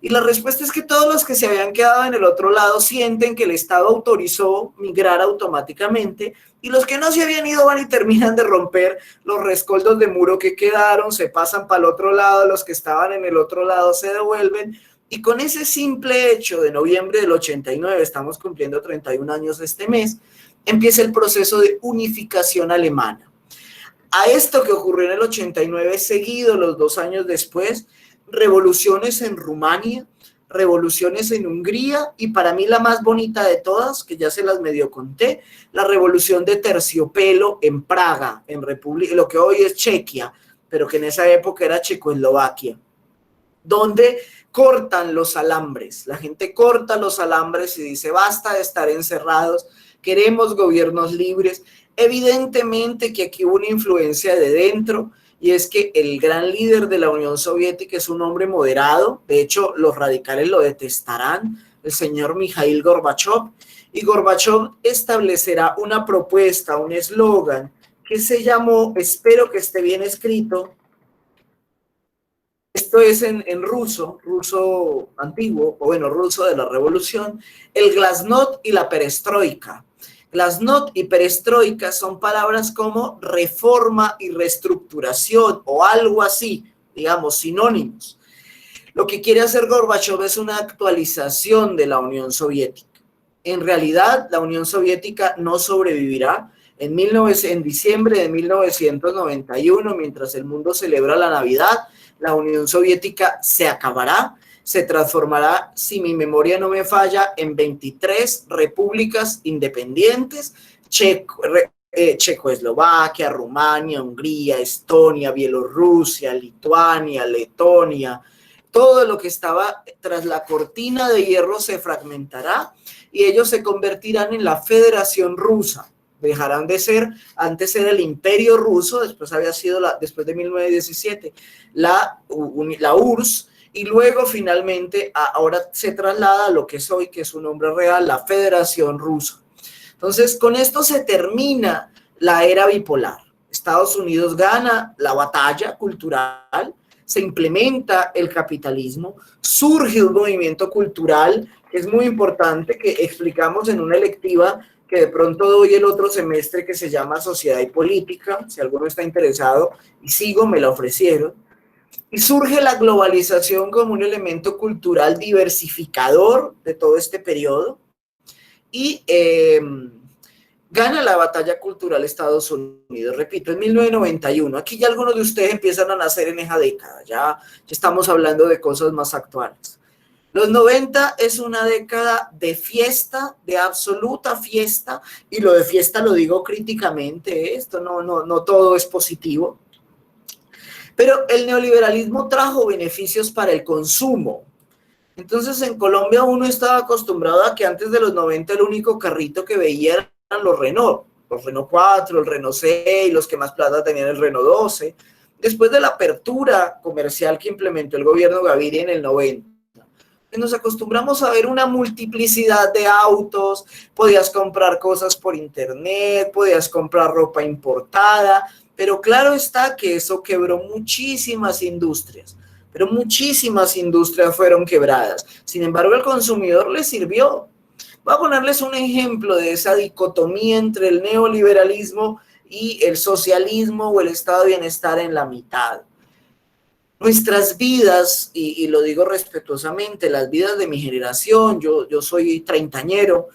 A: Y la respuesta es que todos los que se habían quedado en el otro lado sienten que el Estado autorizó migrar automáticamente, y los que no se habían ido van y terminan de romper los rescoldos de muro que quedaron, se pasan para el otro lado, los que estaban en el otro lado se devuelven, y con ese simple hecho de noviembre del 89, estamos cumpliendo 31 años este mes, empieza el proceso de unificación alemana. A esto que ocurrió en el 89, seguido los 2 años después, revoluciones en Rumania, revoluciones en Hungría, y para mí la más bonita de todas, que ya se las medio conté, la revolución de Terciopelo en Praga, en lo que hoy es Chequia, pero que en esa época era Checoslovaquia, donde cortan los alambres, la gente corta los alambres y dice, basta de estar encerrados, queremos gobiernos libres. Evidentemente que aquí hubo una influencia de dentro, y es que el gran líder de la Unión Soviética es un hombre moderado, de hecho los radicales lo detestarán, el señor Mikhail Gorbachev, y Gorbachev establecerá una propuesta, un eslogan que se llamó, espero que esté bien escrito, esto es en ruso antiguo, o bueno, ruso de la revolución, el glasnost y la perestroika. Glasnost y perestroika son palabras como reforma y reestructuración o algo así, digamos, sinónimos. Lo que quiere hacer Gorbachev es una actualización de la Unión Soviética. En realidad, la Unión Soviética no sobrevivirá. En diciembre de 1991, mientras el mundo celebra la Navidad, la Unión Soviética se acabará, se transformará, si mi memoria no me falla, en 23 repúblicas independientes, Checoslovaquia, Rumania, Hungría, Estonia, Bielorrusia, Lituania, Letonia. Todo lo que estaba tras la cortina de hierro se fragmentará y ellos se convertirán en la Federación Rusa. Dejarán de ser, antes era el Imperio Ruso, después había sido, después de 1917, la URSS, y luego finalmente ahora se traslada a lo que es hoy, que es su nombre real, la Federación Rusa. Entonces, con esto se termina la era bipolar. Estados Unidos gana la batalla cultural, se implementa el capitalismo, surge un movimiento cultural que es muy importante, que explicamos en una electiva que de pronto doy el otro semestre, que se llama Sociedad y Política, si alguno está interesado, y sigo, me la ofrecieron. Y surge la globalización como un elemento cultural diversificador de todo este periodo, y gana la batalla cultural Estados Unidos, repito, en 1991. Aquí ya algunos de ustedes empiezan a nacer en esa década, ya estamos hablando de cosas más actuales. Los 90 es una década de fiesta, de absoluta fiesta, y lo de fiesta lo digo críticamente, esto no todo es positivo. Pero el neoliberalismo trajo beneficios para el consumo. Entonces en Colombia uno estaba acostumbrado a que antes de los 90 el único carrito que veía eran los Renault 4, el Renault 6, los que más plata tenían el Renault 12. Después de la apertura comercial que implementó el gobierno Gaviria en el 90, nos acostumbramos a ver una multiplicidad de autos, podías comprar cosas por internet, podías comprar ropa importada, pero claro está que eso quebró muchísimas industrias, pero muchísimas industrias fueron quebradas. Sin embargo, al consumidor le sirvió. Voy a ponerles un ejemplo de esa dicotomía entre el neoliberalismo y el socialismo o el estado de bienestar en la mitad. Nuestras vidas, y lo digo respetuosamente, las vidas de mi generación, yo soy treintañero,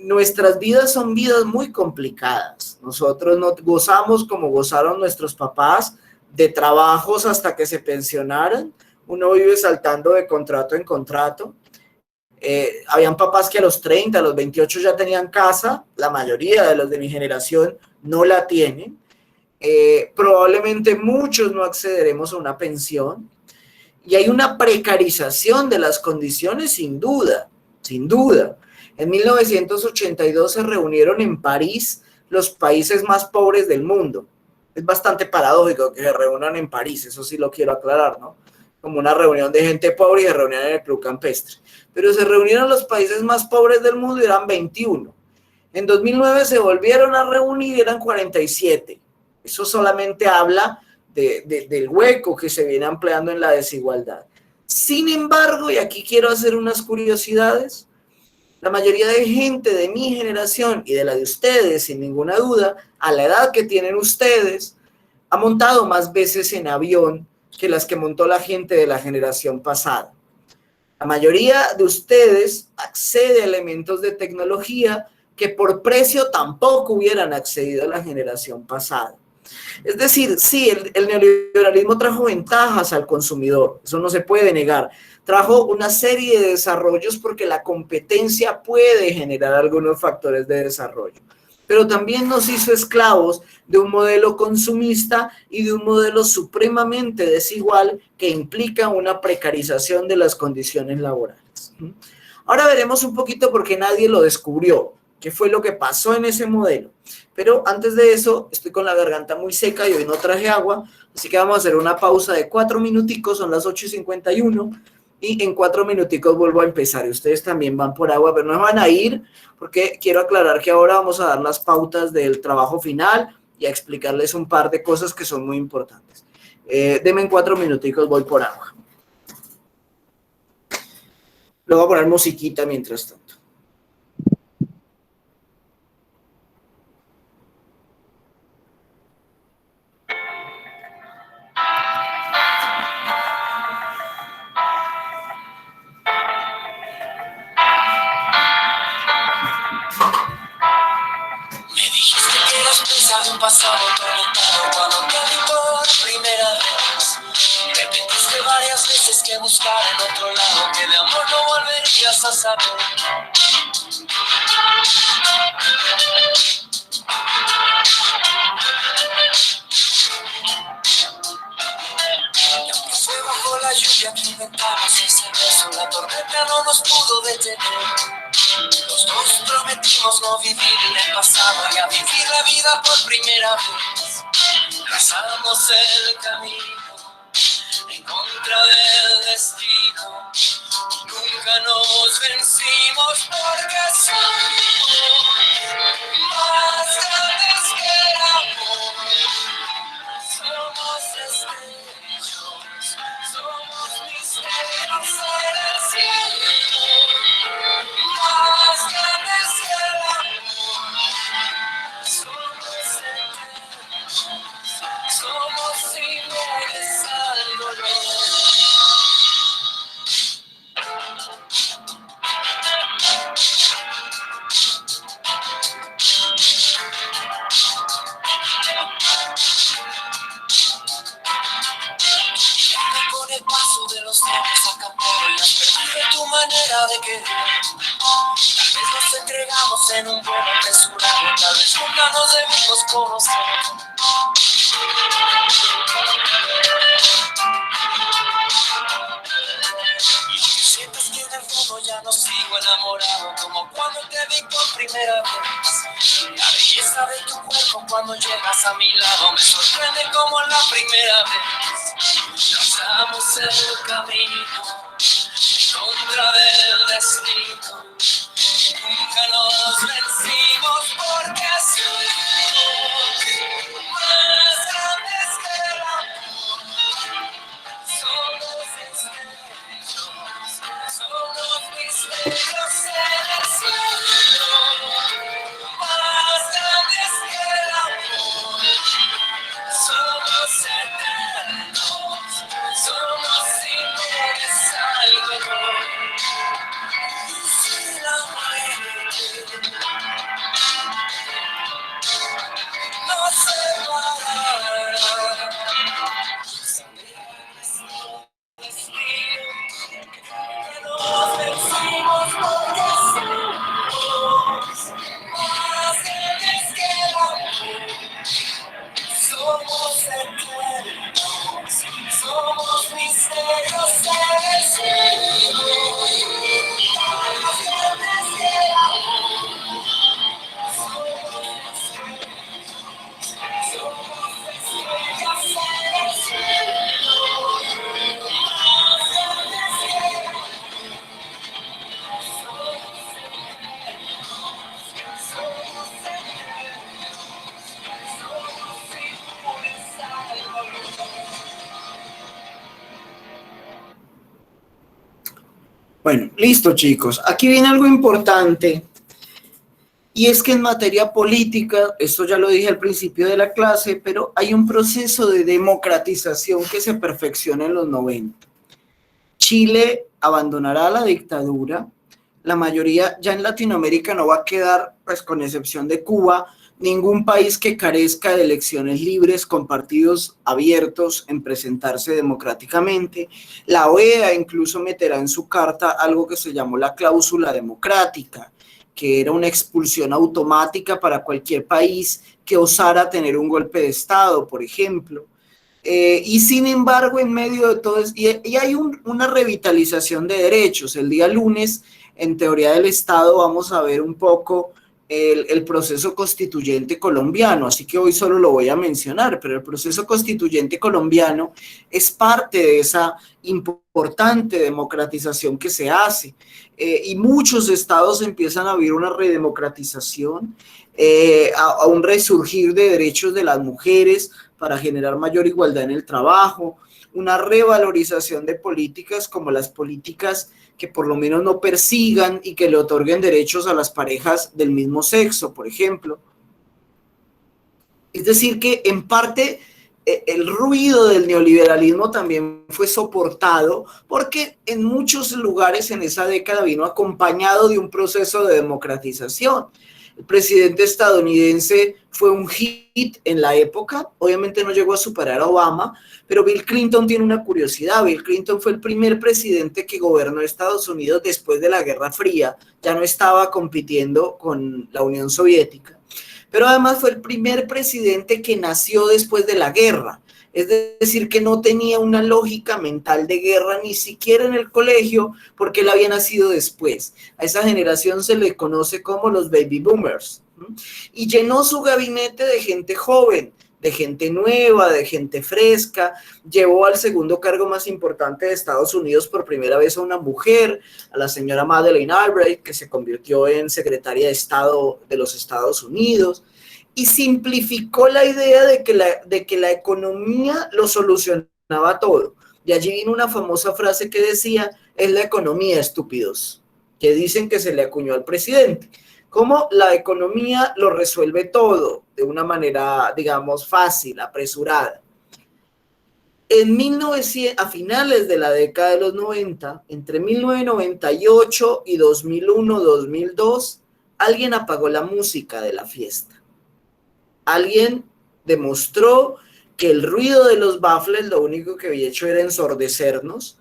A: nuestras vidas son vidas muy complicadas. Nosotros no gozamos como gozaron nuestros papás de trabajos hasta que se pensionaran. Uno vive saltando de contrato en contrato. Habían papás que a los 30, a los 28 ya tenían casa. La mayoría de los de mi generación no la tienen. Probablemente muchos no accederemos a una pensión, y hay una precarización de las condiciones sin duda, sin duda. En 1982 se reunieron en París los países más pobres del mundo. Es bastante paradójico que se reúnan en París, eso sí lo quiero aclarar, ¿no? Como una reunión de gente pobre y se reunían en el Club Campestre. Pero se reunieron los países más pobres del mundo y eran 21. En 2009 se volvieron a reunir y eran 47. Eso solamente habla del hueco que se viene ampliando en la desigualdad. Sin embargo, y aquí quiero hacer unas curiosidades, la mayoría de gente de mi generación y de la de ustedes, sin ninguna duda, a la edad que tienen ustedes, ha montado más veces en avión que las que montó la gente de la generación pasada. La mayoría de ustedes accede a elementos de tecnología que por precio tampoco hubieran accedido a la generación pasada. Es decir, sí, el neoliberalismo trajo ventajas al consumidor, eso no se puede negar. Trajo una serie de desarrollos porque la competencia puede generar algunos factores de desarrollo, pero también nos hizo esclavos de un modelo consumista y de un modelo supremamente desigual que implica una precarización de las condiciones laborales. Ahora veremos un poquito por qué nadie lo descubrió, qué fue lo que pasó en ese modelo. Pero antes de eso, estoy con la garganta muy seca y hoy no traje agua, así que vamos a hacer una pausa de 4 minuticos, son las 8:51, y en 4 minuticos vuelvo a empezar. Y ustedes también van por agua, pero no van a ir, porque quiero aclarar que ahora vamos a dar las pautas del trabajo final y a explicarles un par de cosas que son muy importantes. Denme en 4 minuticos, voy por agua. Luego voy a poner musiquita mientras tanto. De un pasado conectado cuando te vi por primera vez. Repetiste varias veces que buscar en otro lado, que de amor no volverías a saber. Y aunque fue bajo la lluvia que inventamos ese beso, la tormenta no nos pudo detener. Los dos prometimos no vivir en el pasado y a vivir la vida por primera vez. Trazamos el camino en contra del destino. Nunca nos vencimos porque somos más grandes que el amor. Somos estrellas, somos misterios en el cielo. Más grandes que el amor. Somos eternos, somos inmunes al dolor. Con el paso de los años ha cambiado y has perdido tu manera de querer. Tal vez nos entregamos en un vuelo apresurado, tal vez nunca nos debimos conocer. Y sientes que en el fondo ya no sigo enamorado, como cuando te vi por primera vez. La belleza de tu cuerpo cuando llegas a mi lado me sorprende como la primera vez. Trazamos el camino en contra del destino. Nunca nos vencimos porque somos más grandes que el amor. Somos estrellas, somos misterios en el cielo. Más grandes que el amor. Somos eternos, somos inmunes al dolor. Y si la muerte nos separará, nos vencimos porque somos más grandes que el amor. Somos eternos, somos misterios en el cielo. Más grandes que el amor. Somos estrellas en el cielo. Más grandes que el amor. Somos eternos, somos inmunes al Bueno, listo, chicos. Aquí viene algo importante. Y es que en materia política, esto ya lo dije al principio de la clase, pero hay un proceso de democratización que se perfecciona en los 90. Chile abandonará la dictadura. La mayoría ya en Latinoamérica no va a quedar, pues con excepción de Cuba, ningún país que carezca de elecciones libres con partidos abiertos en presentarse democráticamente. La OEA incluso meterá en su carta algo que se llamó la cláusula democrática, que era una expulsión automática para cualquier país que osara tener un golpe de Estado, por ejemplo. Y sin embargo, en medio de todo eso, y hay una revitalización de derechos. El día lunes, en Teoría del Estado, vamos a ver un poco el proceso constituyente colombiano, así que hoy solo lo voy a mencionar, pero el proceso constituyente colombiano es parte de esa importante democratización que se hace, y muchos estados empiezan a vivir una redemocratización, a un resurgir de derechos de las mujeres para generar mayor igualdad en el trabajo, una revalorización de políticas como las políticas que por lo menos no persigan y que le otorguen derechos a las parejas del mismo sexo, por ejemplo. Es decir, que en parte el ruido del neoliberalismo también fue soportado porque en muchos lugares en esa década vino acompañado de un proceso de democratización. El presidente estadounidense fue un hit en la época, obviamente no llegó a superar a Obama, pero Bill Clinton tiene una curiosidad. Bill Clinton fue el primer presidente que gobernó Estados Unidos después de la Guerra Fría, ya no estaba compitiendo con la Unión Soviética, pero además fue el primer presidente que nació después de la guerra, es decir, que no tenía una lógica mental de guerra ni siquiera en el colegio, porque él había nacido después. A esa generación se le conoce como los baby boomers, y llenó su gabinete de gente joven, de gente nueva, de gente fresca. Llevó al segundo cargo más importante de Estados Unidos por primera vez a una mujer, a la señora Madeleine Albright, que se convirtió en secretaria de Estado de los Estados Unidos, y simplificó la idea de que la economía lo solucionaba todo. De allí vino una famosa frase que decía: es la economía, estúpidos, que dicen que se le acuñó al presidente. Cómo la economía lo resuelve todo de una manera, digamos, fácil, apresurada. A finales de la década de los 90, entre 1998 y 2001-2002, alguien apagó la música de la fiesta. Alguien demostró que el ruido de los baffles lo único que había hecho era ensordecernos,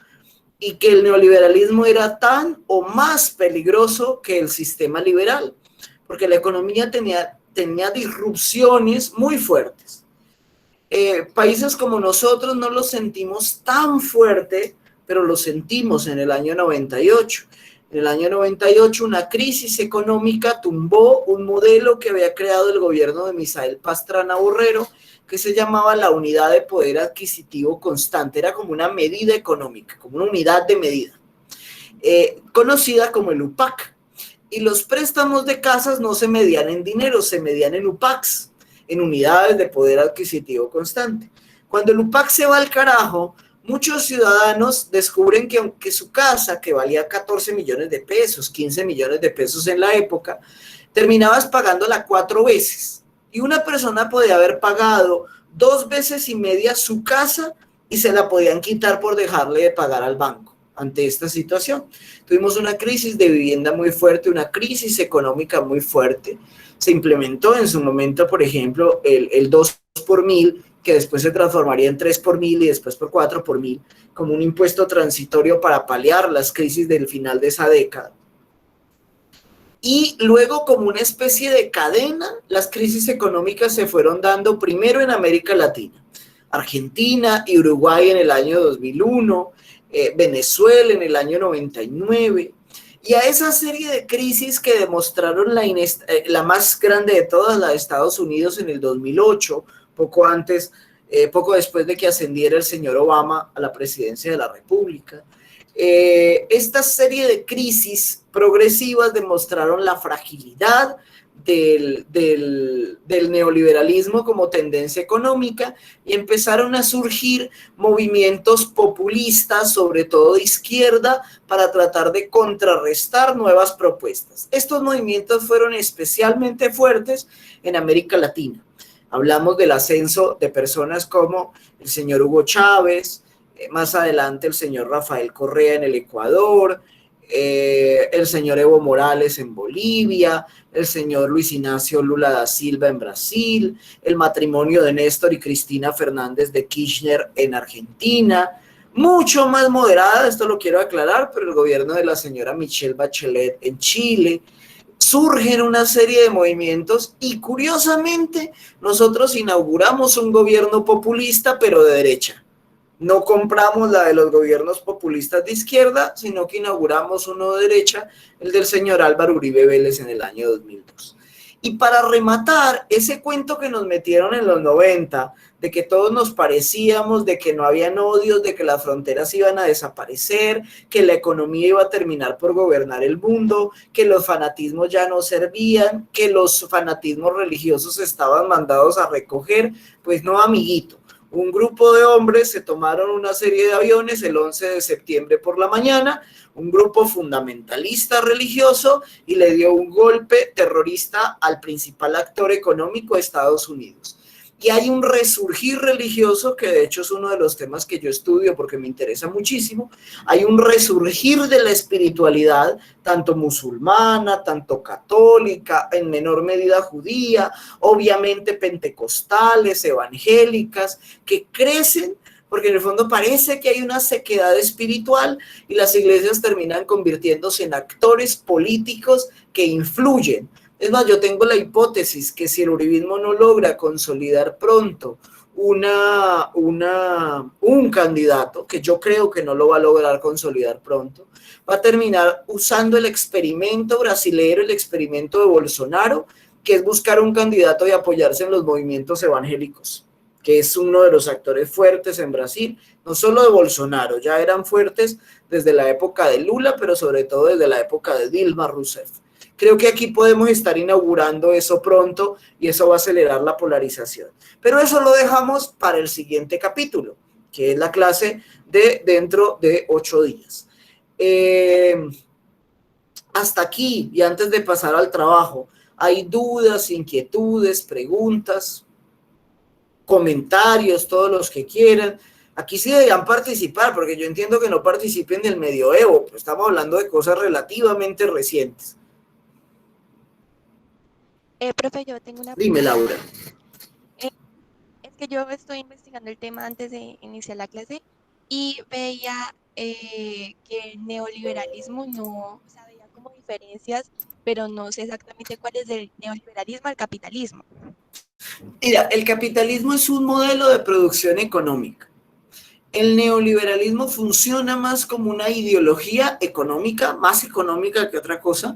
A: y que el neoliberalismo era tan o más peligroso que el sistema liberal, porque la economía tenía disrupciones muy fuertes. Países como nosotros no lo sentimos tan fuerte, pero lo sentimos en el año 98. En el año 98 una crisis económica tumbó un modelo que había creado el gobierno de Misael Pastrana Borrero, que se llamaba la unidad de poder adquisitivo constante. Era como una medida económica, como una unidad de medida, conocida como el UPAC. Y los préstamos de casas no se medían en dinero, se medían en UPACs, en unidades de poder adquisitivo constante. Cuando el UPAC se va al carajo, muchos ciudadanos descubren que aunque su casa, que valía 14 millones de pesos, 15 millones de pesos en la época, terminabas pagándola 4 veces. Y una persona podía haber pagado 2 veces y media su casa y se la podían quitar por dejarle de pagar al banco. Ante esta situación, tuvimos una crisis de vivienda muy fuerte, una crisis económica muy fuerte. Se implementó en su momento, por ejemplo, el 2 por mil, que después se transformaría en 3 por mil y después por 4 por mil, como un impuesto transitorio para paliar las crisis del final de esa década. Y luego, como una especie de cadena, las crisis económicas se fueron dando primero en América Latina, Argentina y Uruguay en el año 2001, Venezuela en el año 99, y a esa serie de crisis que demostraron la más grande de todas, la de Estados Unidos en el 2008, poco después de que ascendiera el señor Obama a la presidencia de la República. Esta serie de crisis progresivas demostraron la fragilidad del neoliberalismo como tendencia económica y empezaron a surgir movimientos populistas, sobre todo de izquierda, para tratar de contrarrestar nuevas propuestas. Estos movimientos fueron especialmente fuertes en América Latina. Hablamos del ascenso de personas como el señor Hugo Chávez, más adelante el señor Rafael Correa en el Ecuador, el señor Evo Morales en Bolivia, el señor Luis Ignacio Lula da Silva en Brasil, el matrimonio de Néstor y Cristina Fernández de Kirchner en Argentina, mucho más moderada, esto lo quiero aclarar, pero el gobierno de la señora Michelle Bachelet en Chile. Surgen una serie de movimientos y curiosamente nosotros inauguramos un gobierno populista pero de derecha. No compramos la de los gobiernos populistas de izquierda, sino que inauguramos uno de derecha, el del señor Álvaro Uribe Vélez en el año 2002. Y para rematar, ese cuento que nos metieron en los 90, de que todos nos parecíamos, de que no habían odios, de que las fronteras iban a desaparecer, que la economía iba a terminar por gobernar el mundo, que los fanatismos ya no servían, que los fanatismos religiosos estaban mandados a recoger, pues no, amiguito. Un grupo de hombres se tomaron una serie de aviones el 11 de septiembre por la mañana, un grupo fundamentalista religioso, y le dio un golpe terrorista al principal actor económico de Estados Unidos. Y hay un resurgir religioso, que de hecho es uno de los temas que yo estudio porque me interesa muchísimo. Hay un resurgir de la espiritualidad, tanto musulmana, tanto católica, en menor medida judía, obviamente pentecostales, evangélicas, que crecen porque en el fondo parece que hay una sequedad espiritual y las iglesias terminan convirtiéndose en actores políticos que influyen. Es más, yo tengo la hipótesis que si el uribismo no logra consolidar pronto un candidato, que yo creo que no lo va a lograr consolidar pronto, va a terminar usando el experimento brasilero, el experimento de Bolsonaro, que es buscar un candidato y apoyarse en los movimientos evangélicos, que es uno de los actores fuertes en Brasil, no solo de Bolsonaro, ya eran fuertes desde la época de Lula, pero sobre todo desde la época de Dilma Rousseff. Creo que aquí podemos estar inaugurando eso pronto y eso va a acelerar la polarización. Pero eso lo dejamos para el siguiente capítulo, que es la clase de dentro de 8 días. Hasta aquí, y antes de pasar al trabajo, ¿hay dudas, inquietudes, preguntas, comentarios, todos los que quieran? Aquí sí deberían participar, porque yo entiendo que no participen del medioevo, pues estamos hablando de cosas relativamente recientes.
B: Profe, yo tengo una
A: Dime,
B: pregunta.
A: Laura.
B: Es que yo estoy investigando el tema antes de iniciar la clase y veía que el neoliberalismo no, o sea, veía como diferencias, pero no sé exactamente cuál es el neoliberalismo al capitalismo.
A: Mira, el capitalismo es un modelo de producción económica. El neoliberalismo funciona más como una ideología económica, más económica que otra cosa.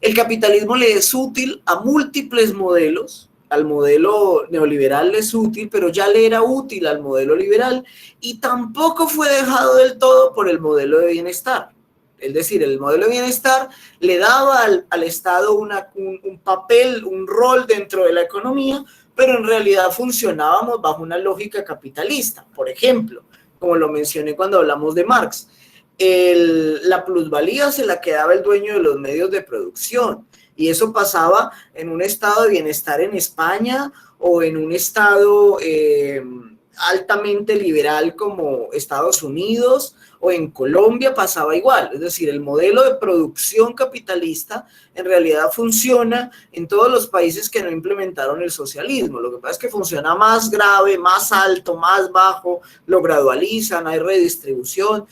A: El capitalismo le es útil a múltiples modelos. Al modelo neoliberal le es útil, pero ya le era útil al modelo liberal y tampoco fue dejado del todo por el modelo de bienestar. Es decir, el modelo de bienestar le daba al Estado un papel, un rol dentro de la economía, pero en realidad funcionábamos bajo una lógica capitalista. Por ejemplo, como lo mencioné cuando hablamos de Marx, la plusvalía se la quedaba el dueño de los medios de producción y eso pasaba en un estado de bienestar en España o en un estado altamente liberal como Estados Unidos o en Colombia pasaba igual. Es decir, el modelo de producción capitalista en realidad funciona en todos los países que no implementaron el socialismo. Lo que pasa es que funciona más grave, más alto, más bajo, lo gradualizan, hay redistribución.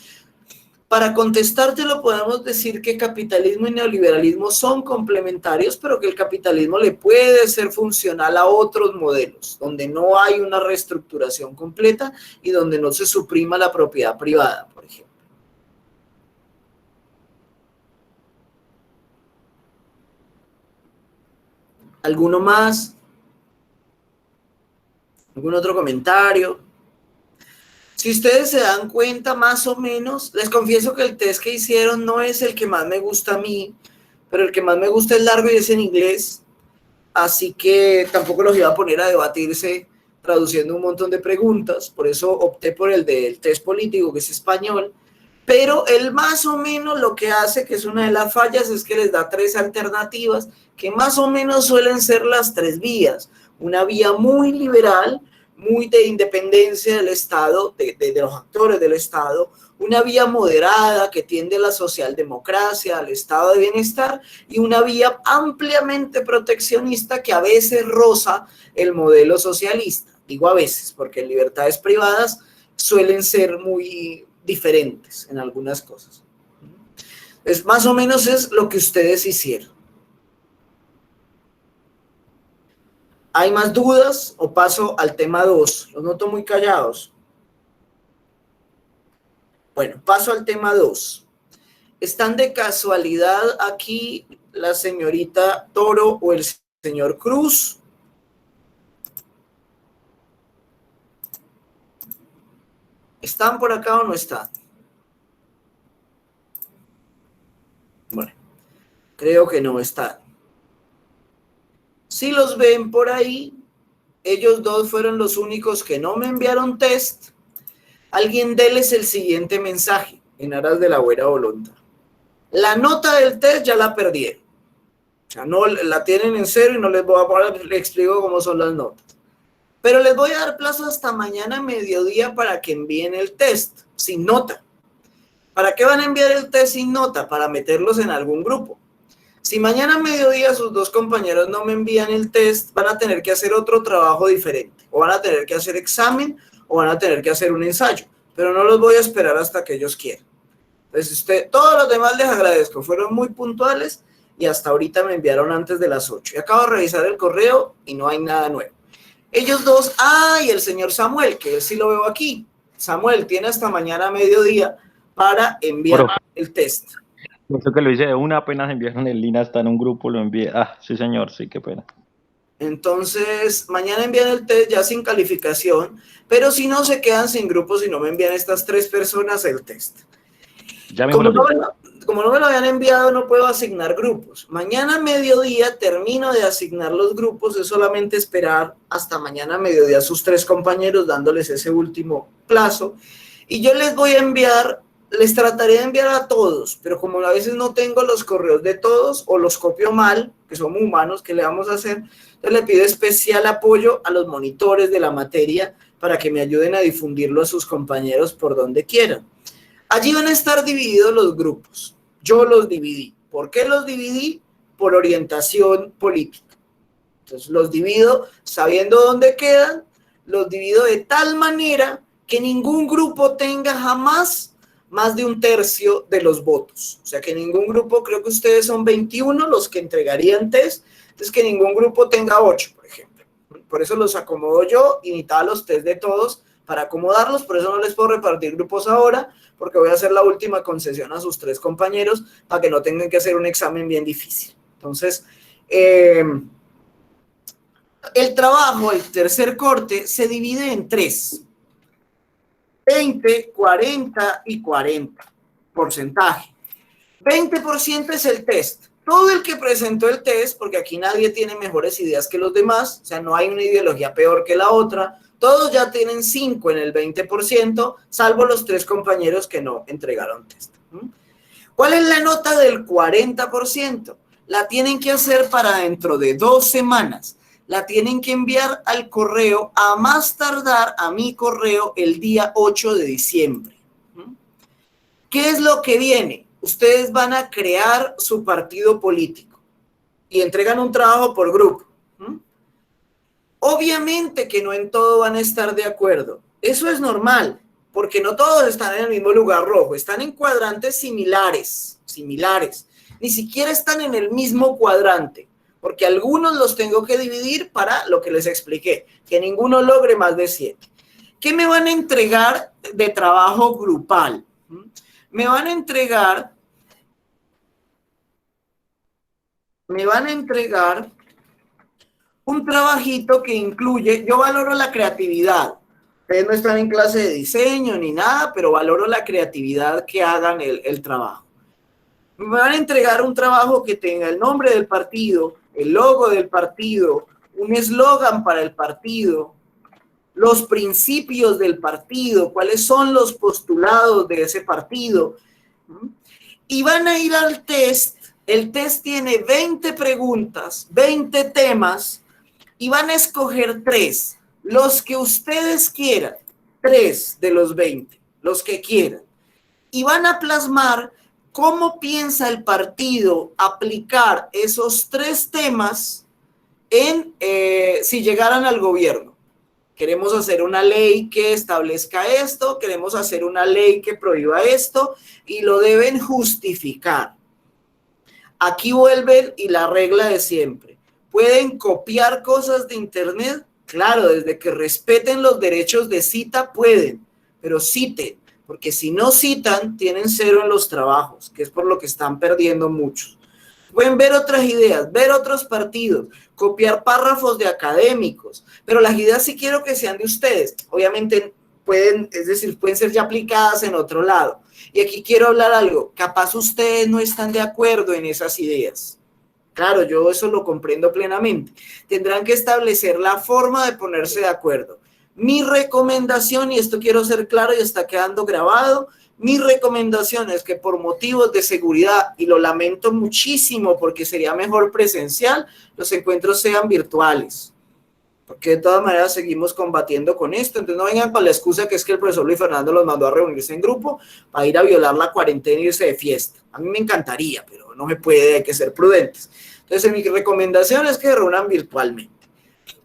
A: Para contestártelo podemos decir que capitalismo y neoliberalismo son complementarios, pero que el capitalismo le puede ser funcional a otros modelos, donde no hay una reestructuración completa y donde no se suprima la propiedad privada, por ejemplo. ¿Alguno más? ¿Algún otro comentario? Si ustedes se dan cuenta más o menos, les confieso que el test que hicieron no es el que más me gusta a mí, pero el que más me gusta es largo y es en inglés. así que tampoco los iba a poner a debatirse traduciendo un montón de preguntas, por eso opté por el del test político, que es español, pero él más o menos lo que hace, que es una de las fallas, es que les da 3 alternativas, que más o menos suelen ser las 3 vías. Una vía muy liberal, muy de independencia del Estado, de los actores del Estado, una vía moderada que tiende a la socialdemocracia, al estado de bienestar, y una vía ampliamente proteccionista que a veces roza el modelo socialista. Digo a veces, porque en libertades privadas suelen ser muy diferentes en algunas cosas. Es más o menos es lo que ustedes hicieron. ¿Hay más dudas o paso al tema 2? Los noto muy callados. Bueno, paso al tema 2. ¿Están de casualidad aquí la señorita Toro o el señor Cruz? ¿Están por acá o no están? Bueno, creo que no están. Si los ven por ahí, ellos dos fueron los únicos que no me enviaron test. Alguien déles el siguiente mensaje en aras de la buena voluntad. La nota del test ya la perdieron. O sea, no la tienen en cero y no les voy a poner, les explico cómo son las notas. Pero les voy a dar plazo hasta mañana mediodía para que envíen el test sin nota. ¿Para qué van a enviar el test sin nota? Para meterlos en algún grupo. Si mañana a mediodía sus 2 compañeros no me envían el test, van a tener que hacer otro trabajo diferente. O van a tener que hacer examen o van a tener que hacer un ensayo. Pero no los voy a esperar hasta que ellos quieran. Entonces, todos los demás les agradezco. Fueron muy puntuales y hasta ahorita me enviaron antes de las 8. Y acabo de revisar el correo y no hay nada nuevo. Ellos dos, y el señor Samuel, que él sí lo veo aquí. Samuel tiene hasta mañana a mediodía para enviar el test.
C: Eso que lo hice de una, apenas enviaron el link, hasta en un grupo lo envié. Sí señor, sí, qué pena.
A: Entonces, mañana envían el test ya sin calificación, pero si no se quedan sin grupos, si no me envían estas 3 personas el test. Como no me lo habían enviado, no puedo asignar grupos. Mañana a mediodía termino de asignar los grupos, es solamente esperar hasta mañana a mediodía a sus 3 compañeros, dándoles ese último plazo. Y yo les voy a enviar, les trataré de enviar a todos, pero como a veces no tengo los correos de todos o los copio mal, que somos humanos, ¿qué le vamos a hacer? Entonces le pido especial apoyo a los monitores de la materia para que me ayuden a difundirlo a sus compañeros por donde quieran. Allí van a estar divididos los grupos. Yo los dividí. ¿Por qué los dividí? Por orientación política. Entonces los divido sabiendo dónde quedan, los divido de tal manera que ningún grupo tenga jamás más de 1/3 de los votos. O sea, que ningún grupo, creo que ustedes son 21 los que entregarían test, entonces que ningún grupo tenga 8, por ejemplo. Por eso los acomodo yo y necesitaba los test de todos para acomodarlos, por eso no les puedo repartir grupos ahora, porque voy a hacer la última concesión a sus 3 compañeros para que no tengan que hacer un examen bien difícil. Entonces, el trabajo, el tercer corte, se divide en 3. 20, 40 y 40 porcentaje. 20% es el test. Todo el que presentó el test, porque aquí nadie tiene mejores ideas que los demás, o sea, no hay una ideología peor que la otra, todos ya tienen 5 en el 20%, salvo los 3 compañeros que no entregaron test. ¿Cuál es la nota del 40%? La tienen que hacer para dentro de 2 semanas. La tienen que enviar al correo a más tardar a mi correo el día 8 de diciembre. ¿Qué es lo que viene? Ustedes van a crear su partido político y entregan un trabajo por grupo. Obviamente que no en todo van a estar de acuerdo. Eso es normal, porque no todos están en el mismo lugar rojo, están en cuadrantes similares. Ni siquiera están en el mismo cuadrante, porque algunos los tengo que dividir para lo que les expliqué, que ninguno logre más de 7. ¿Qué me van a entregar de trabajo grupal? Me van a entregar un trabajito que incluye, yo valoro la creatividad. Ustedes no están en clase de diseño ni nada, pero valoro la creatividad que hagan el trabajo. Me van a entregar un trabajo que tenga el nombre del partido, el logo del partido, un eslogan para el partido, los principios del partido, cuáles son los postulados de ese partido. Y van a ir al test. El test tiene 20 preguntas, 20 temas, y van a escoger 3, los que ustedes quieran, 3 de los 20, los que quieran. Y van a plasmar cómo piensa el partido aplicar esos 3 temas en si llegaran al gobierno. Queremos hacer una ley que establezca esto, queremos hacer una ley que prohíba esto, y lo deben justificar. Aquí vuelven y la regla de siempre. ¿Pueden copiar cosas de internet? Claro, desde que respeten los derechos de cita pueden, pero citen, porque si no citan, tienen 0 en los trabajos, que es por lo que están perdiendo muchos. Pueden ver otras ideas, ver otros partidos, copiar párrafos de académicos, pero las ideas sí quiero que sean de ustedes. Obviamente pueden, es decir, pueden ser ya aplicadas en otro lado. Y aquí quiero hablar algo, capaz ustedes no están de acuerdo en esas ideas. Claro, yo eso lo comprendo plenamente. Tendrán que establecer la forma de ponerse de acuerdo. Mi recomendación, y esto quiero ser claro y está quedando grabado, mi recomendación es que por motivos de seguridad, y lo lamento muchísimo porque sería mejor presencial, los encuentros sean virtuales. Porque de todas maneras seguimos combatiendo con esto. Entonces no vengan con la excusa que es que el profesor Luis Fernando los mandó a reunirse en grupo para ir a violar la cuarentena y irse de fiesta. A mí me encantaría, pero no se puede, hay que ser prudentes. Entonces mi recomendación es que se reúnan virtualmente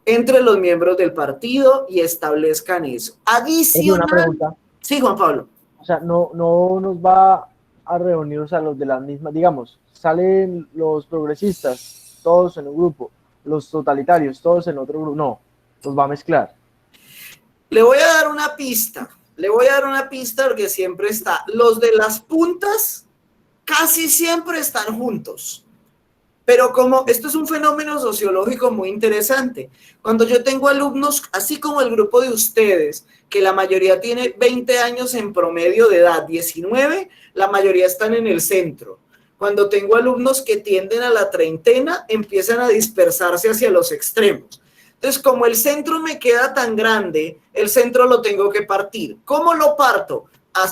A: entre los miembros del partido y establezcan eso. Adicional.
D: Una pregunta.
A: Sí, Juan Pablo.
D: O sea, no nos va a reunir, o sea, los de las mismas, digamos, salen los progresistas, todos en un grupo, los totalitarios, todos en otro grupo, no, los va a mezclar.
A: Le voy a dar una pista, porque siempre está, los de las puntas casi siempre están juntos. Pero como esto es un fenómeno sociológico muy interesante, cuando yo tengo alumnos, así como el grupo de ustedes, que la mayoría tiene 20 años en promedio de edad, 19, la mayoría están en el centro. Cuando tengo alumnos que tienden a la treintena, empiezan a dispersarse hacia los extremos. Entonces, como el centro me queda tan grande, el centro lo tengo que partir. ¿Cómo lo parto?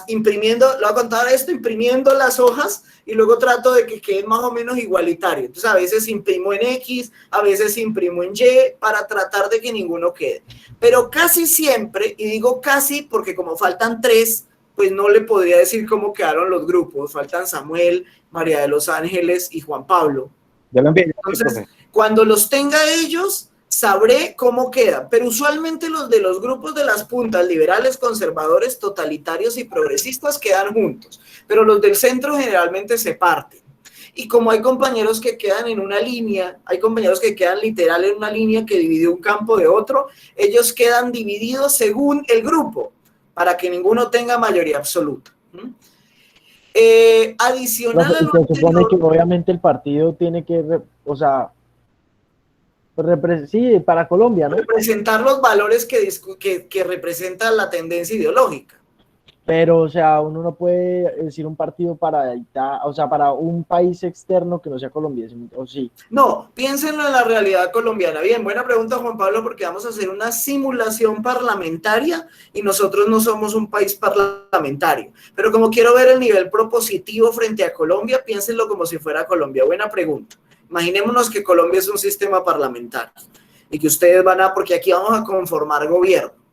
A: Imprimiendo, lo voy a contar esto, imprimiendo las hojas y luego trato de que queden más o menos igualitario. Entonces a veces imprimo en X, a veces imprimo en Y para tratar de que ninguno quede. Pero casi siempre, y digo casi porque como faltan 3, pues no le podría decir cómo quedaron los grupos. Faltan Samuel, María de los Ángeles y Juan Pablo.
C: Ya lo envié.
A: Entonces, cuando los tenga ellos, sabré cómo quedan, pero usualmente los de los grupos de las puntas, liberales, conservadores, totalitarios y progresistas quedan juntos, pero los del centro generalmente se parten. Y como hay compañeros que quedan en una línea, hay compañeros que quedan literal en una línea que divide un campo de otro, ellos quedan divididos según el grupo, para que ninguno tenga mayoría absoluta. Adicional a lo
D: se supone
A: anterior,
D: que obviamente el partido tiene que, o sea, sí, para Colombia, ¿no?
A: representar los valores que representan la tendencia ideológica.
D: Pero, o sea, uno no puede decir un partido para, o sea, para un país externo que no sea Colombia, ¿o sí?
A: No, piénsenlo en la realidad colombiana. Bien, buena pregunta, Juan Pablo, porque vamos a hacer una simulación parlamentaria y nosotros no somos un país parlamentario. Pero como quiero ver el nivel propositivo frente a Colombia, piénsenlo como si fuera Colombia. Buena pregunta. Imaginémonos que Colombia es un sistema parlamentario y que ustedes porque aquí vamos a conformar gobierno.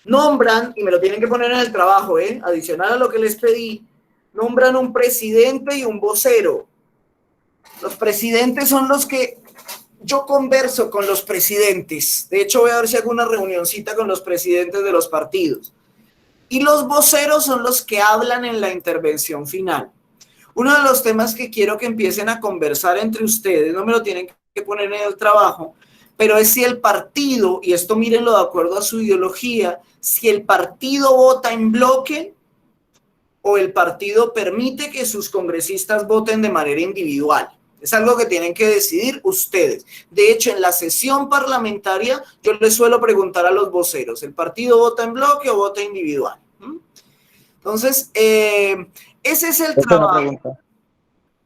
A: Nombran, y me lo tienen que poner en el trabajo, adicional a lo que les pedí, nombran un presidente y un vocero. Los presidentes son los que yo converso con los presidentes. De hecho, voy a ver si hago una reunioncita con los presidentes de los partidos. Y los voceros son los que hablan en la intervención final. Uno de los temas que quiero que empiecen a conversar entre ustedes, no me lo tienen que poner en el trabajo, pero es si el partido, y esto mírenlo de acuerdo a su ideología, si el partido vota en bloque o el partido permite que sus congresistas voten de manera individual. Es algo que tienen que decidir ustedes. De hecho, en la sesión parlamentaria yo les suelo preguntar a los voceros, ¿el partido vota en bloque o vota individual? Entonces, ese es el trabajo.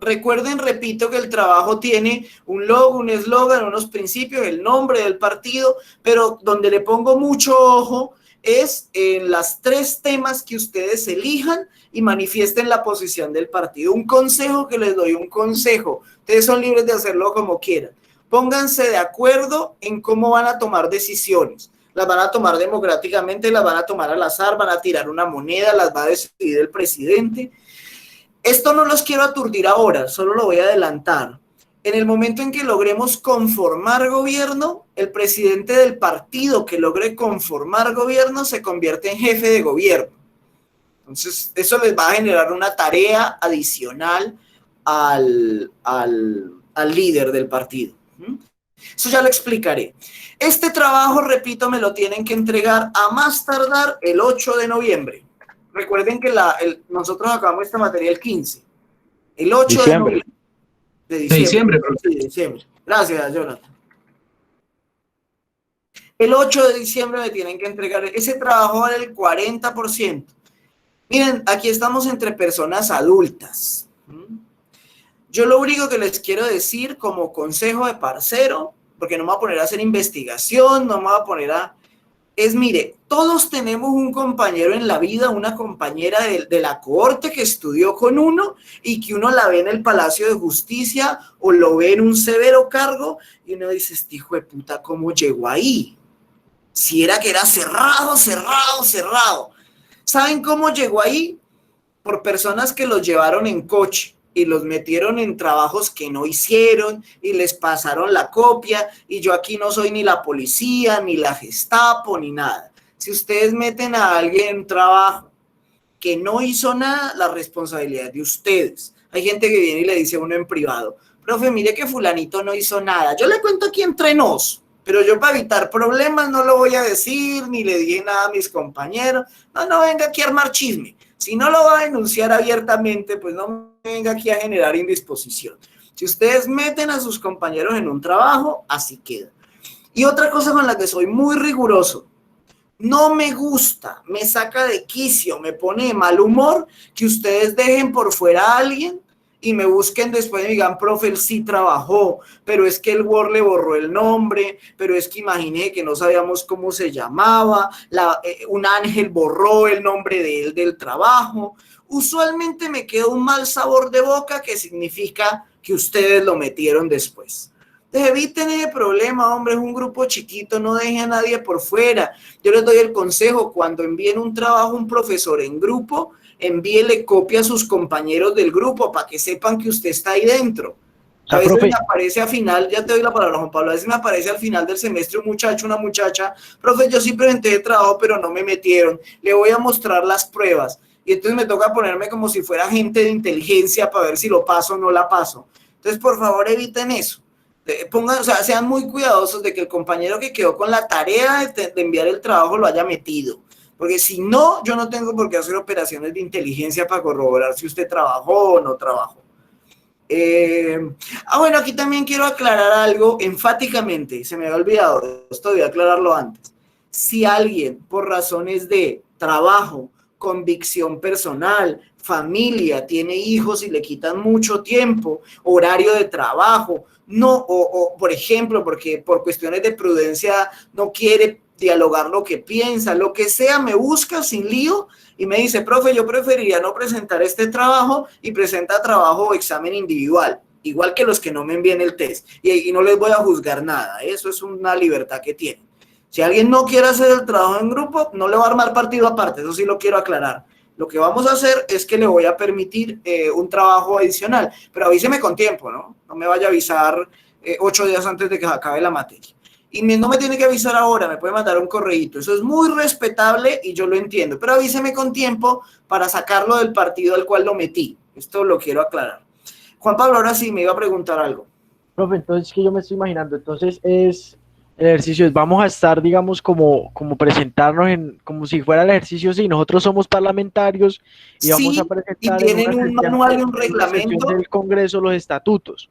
A: Recuerden, repito, que el trabajo tiene un logo, un eslogan, unos principios, el nombre del partido, pero donde le pongo mucho ojo es en las 3 temas que ustedes elijan y manifiesten la posición del partido. Un consejo que les doy, un consejo. Ustedes son libres de hacerlo como quieran. Pónganse de acuerdo en cómo van a tomar decisiones. Las van a tomar democráticamente, las van a tomar al azar, van a tirar una moneda, las va a decidir el presidente. Esto no los quiero aturdir ahora, solo lo voy a adelantar. En el momento en que logremos conformar gobierno, el presidente del partido que logre conformar gobierno se convierte en jefe de gobierno. Entonces, eso les va a generar una tarea adicional al líder del partido. Eso ya lo explicaré. Este trabajo, repito, me lo tienen que entregar a más tardar el 8 de noviembre. Recuerden que nosotros acabamos esta materia el 15. El 8 de noviembre. De diciembre. Sí, de diciembre. Gracias, Jonathan. El 8 de diciembre me tienen que entregar ese trabajo del 40%. Miren, aquí estamos entre personas adultas. Yo lo único que les quiero decir como consejo de parcero, porque no me voy a poner a hacer investigación, no me voy a poner a... mire, todos tenemos un compañero en la vida, una compañera de la cohorte que estudió con uno y que uno la ve en el Palacio de Justicia o lo ve en un severo cargo y uno dice, este hijo de puta, ¿cómo llegó ahí? Si era que era cerrado. ¿Saben cómo llegó ahí? Por personas que los llevaron en coche y los metieron en trabajos que no hicieron y les pasaron la copia, y yo aquí no soy ni la policía, ni la Gestapo, ni nada. Si ustedes meten a alguien en trabajo que no hizo nada, la responsabilidad es de ustedes. Hay gente que viene y le dice a uno en privado, profe, mire que fulanito no hizo nada. Yo le cuento aquí entre nos, pero yo para evitar problemas no lo voy a decir, ni le dije nada a mis compañeros. No venga aquí a armar chisme. Si no lo va a denunciar abiertamente, pues no venga aquí a generar indisposición. Si ustedes meten a sus compañeros en un trabajo, así queda. Y otra cosa con la que soy muy riguroso, no me gusta, me saca de quicio, me pone de mal humor que ustedes dejen por fuera a alguien y me busquen después y me digan, profe, él sí trabajó, pero es que el Word le borró el nombre, pero es que imaginé que no sabíamos cómo se llamaba, un ángel borró el nombre de él del trabajo. Usualmente me queda un mal sabor de boca que significa que ustedes lo metieron después. Entonces eviten ese problema, hombre, es un grupo chiquito, no dejen a nadie por fuera. Yo les doy el consejo, cuando envíen un trabajo un profesor en grupo, envíele copia a sus compañeros del grupo para que sepan que usted está ahí dentro. A veces me aparece al final, ya te doy la palabra, Juan Pablo, a veces me aparece al final del semestre un muchacho, una muchacha, profe, yo sí presenté el trabajo, pero no me metieron, le voy a mostrar las pruebas. Y entonces me toca ponerme como si fuera agente de inteligencia para ver si lo paso o no la paso. Entonces, por favor, eviten eso. Sean muy cuidadosos de que el compañero que quedó con la tarea de enviar el trabajo lo haya metido. Porque si no, yo no tengo por qué hacer operaciones de inteligencia para corroborar si usted trabajó o no trabajó. Bueno, aquí también quiero aclarar algo enfáticamente. Se me había olvidado, esto debía aclararlo antes. Si alguien, por razones de trabajo, convicción personal, familia, tiene hijos y le quitan mucho tiempo, horario de trabajo, o por ejemplo, porque por cuestiones de prudencia no quiere dialogar lo que piensa, lo que sea, me busca sin lío y me dice, profe, yo preferiría no presentar este trabajo y presenta trabajo o examen individual, igual que los que no me envíen el test, y no les voy a juzgar nada, eso es una libertad que tienen. Si alguien no quiere hacer el trabajo en grupo, no le va a armar partido aparte, eso sí lo quiero aclarar. Lo que vamos a hacer es que le voy a permitir un trabajo adicional, pero avíseme con tiempo, ¿no? No me vaya a avisar 8 días antes de que se acabe la materia. Y no me tiene que avisar ahora, me puede mandar un correíto. Eso es muy respetable y yo lo entiendo, pero avíseme con tiempo para sacarlo del partido al cual lo metí. Esto lo quiero aclarar. Juan Pablo, ahora sí me iba a preguntar algo.
D: Profe, entonces que yo me estoy imaginando, entonces el ejercicio es, vamos a estar, digamos, como presentarnos como si fuera el ejercicio, sí, nosotros somos parlamentarios y vamos a presentar
A: y tienen un manual y un reglamento
D: del Congreso los estatutos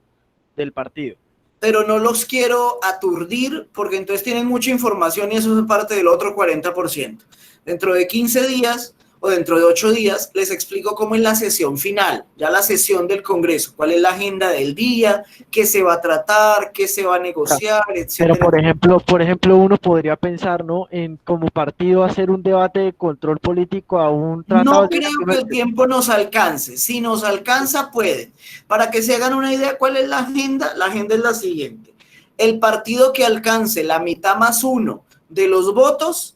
D: del partido.
A: Pero no los quiero aturdir porque entonces tienen mucha información y eso es parte del otro 40%. Dentro de 15 días o dentro de 8 días, les explico cómo es la sesión final, ya la sesión del Congreso, cuál es la agenda del día, qué se va a tratar, qué se va a negociar,
D: Pero
A: etcétera.
D: por ejemplo, uno podría pensar, ¿no? En como partido hacer un debate de control político a un tratado.
A: No creo que el tiempo nos alcance. Si nos alcanza, pueden. Para que se hagan una idea, ¿cuál es la agenda es la siguiente. El partido que alcance la mitad más uno de los votos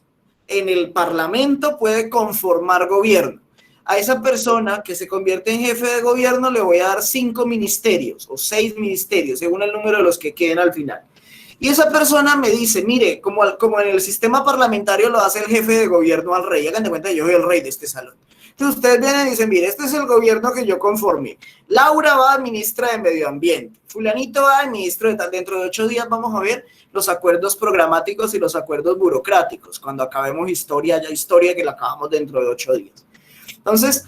A: en el Parlamento puede conformar gobierno. A esa persona que se convierte en jefe de gobierno le voy a dar 5 ministerios o 6 ministerios, según el número de los que queden al final. Y esa persona me dice, mire, como en el sistema parlamentario lo hace el jefe de gobierno al rey, hagan de cuenta que yo soy el rey de este salón. Entonces ustedes vienen y dicen, mire, este es el gobierno que yo conformé. Laura va a ministra de Medio Ambiente. Fulanito va a ministro de tal. Dentro de 8 días vamos a ver los acuerdos programáticos y los acuerdos burocráticos. Cuando acabemos historia, ya historia que la acabamos dentro de 8 días. Entonces,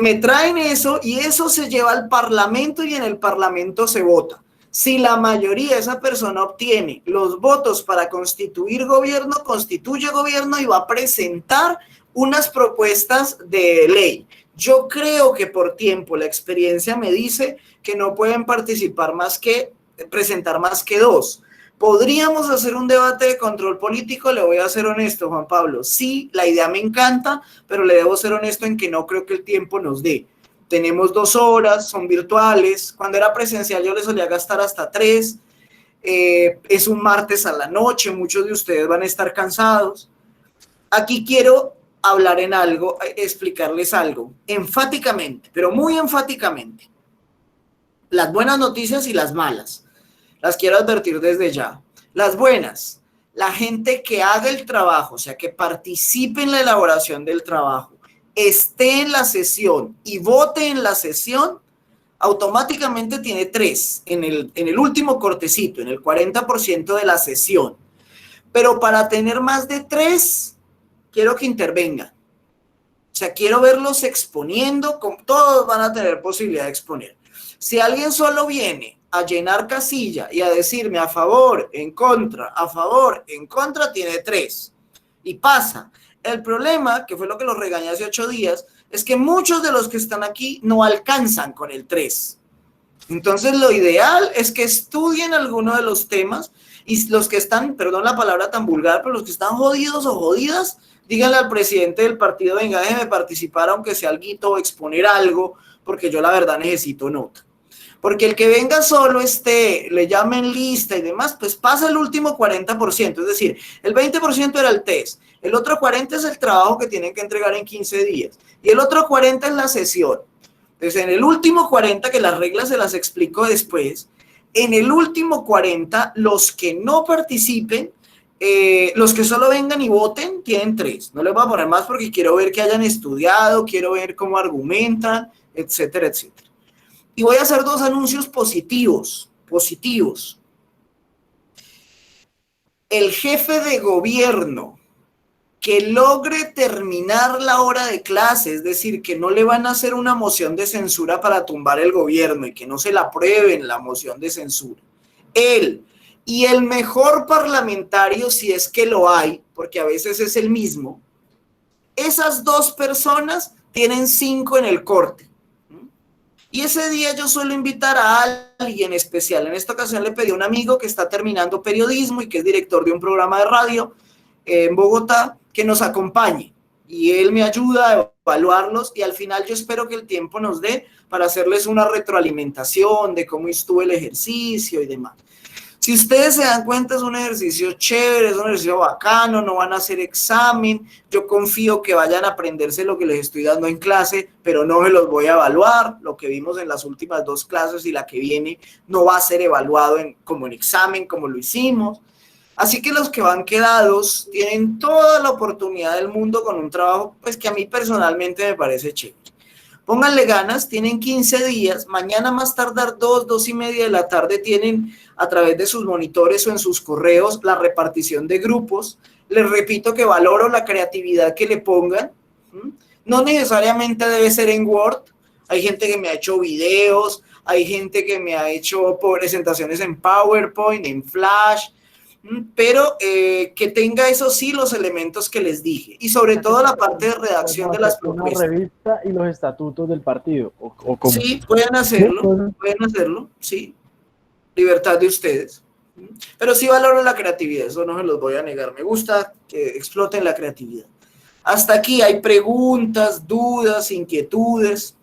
A: me traen eso y eso se lleva al Parlamento y en el Parlamento se vota. Si la mayoría de esa persona obtiene los votos para constituir gobierno, constituye gobierno y va a presentar unas propuestas de ley. Yo creo que por tiempo, la experiencia me dice que no pueden presentar más que 2. ¿Podríamos hacer un debate de control político? Le voy a ser honesto, Juan Pablo. Sí, la idea me encanta, pero le debo ser honesto en que no creo que el tiempo nos dé. Tenemos 2 horas, son virtuales. Cuando era presencial yo le solía gastar hasta 3. Es un martes a la noche, muchos de ustedes van a estar cansados. Aquí quiero hablar en algo, explicarles algo, enfáticamente, pero muy enfáticamente. Las buenas noticias y las malas. Las quiero advertir desde ya. Las buenas, la gente que haga el trabajo, o sea, que participe en la elaboración del trabajo, esté en la sesión y vote en la sesión, automáticamente tiene 3 en el último cortecito, en el 40% de la sesión. Pero para tener más de 3, quiero que intervengan. O sea, quiero verlos exponiendo, todos van a tener posibilidad de exponer. Si alguien solo viene a llenar casilla y a decirme a favor, en contra, tiene 3 y pasa. El problema, que fue lo que los regañé hace 8 días, es que muchos de los que están aquí no alcanzan con el 3. Entonces, lo ideal es que estudien alguno de los temas y los que están, perdón la palabra tan vulgar, pero los que están jodidos o jodidas, díganle al presidente del partido, venga, déjeme participar aunque sea alguito o exponer algo, porque yo la verdad necesito nota. Porque el que venga solo, le llamen lista y demás, pues pasa el último 40%, es decir, el 20% era el test, el otro 40% es el trabajo que tienen que entregar en 15 días, y el otro 40% es la sesión. Entonces, en el último 40%, que las reglas se las explico después, en el último 40%, los que no participen, los que solo vengan y voten, tienen 3. No les voy a poner más porque quiero ver que hayan estudiado, quiero ver cómo argumentan, etcétera, etcétera. Y voy a hacer 2 anuncios positivos. El jefe de gobierno que logre terminar la hora de clase, es decir, que no le van a hacer una moción de censura para tumbar el gobierno y que no se la aprueben la moción de censura. Él y el mejor parlamentario, si es que lo hay, porque a veces es el mismo, esas 2 personas tienen 5 en el corte. Y ese día yo suelo invitar a alguien especial. En esta ocasión le pedí a un amigo que está terminando periodismo y que es director de un programa de radio en Bogotá, que nos acompañe. Y él me ayuda a evaluarlos y al final yo espero que el tiempo nos dé para hacerles una retroalimentación de cómo estuvo el ejercicio y demás. Si ustedes se dan cuenta, es un ejercicio chévere, es un ejercicio bacano, no van a hacer examen. Yo confío que vayan a aprenderse lo que les estoy dando en clase, pero no se los voy a evaluar. Lo que vimos en las últimas 2 clases y la que viene no va a ser evaluado como en examen, como lo hicimos. Así que los que van quedados tienen toda la oportunidad del mundo con un trabajo pues que a mí personalmente me parece chévere. Pónganle ganas, tienen 15 días, mañana más tardar 2:30 de la tarde tienen a través de sus monitores o en sus correos la repartición de grupos. Les repito que valoro la creatividad que le pongan. No necesariamente debe ser en Word. Hay gente que me ha hecho videos, hay gente que me ha hecho presentaciones en PowerPoint, en Flash. pero que tenga eso sí los elementos que les dije, y sobre todo la parte de redacción de las propuestas.
D: Una revista y los estatutos del partido, ¿o cómo?
A: Sí, pueden hacerlo, sí, libertad de ustedes. Pero sí valoro la creatividad, eso no se los voy a negar, me gusta que exploten la creatividad. Hasta aquí hay preguntas, dudas, inquietudes.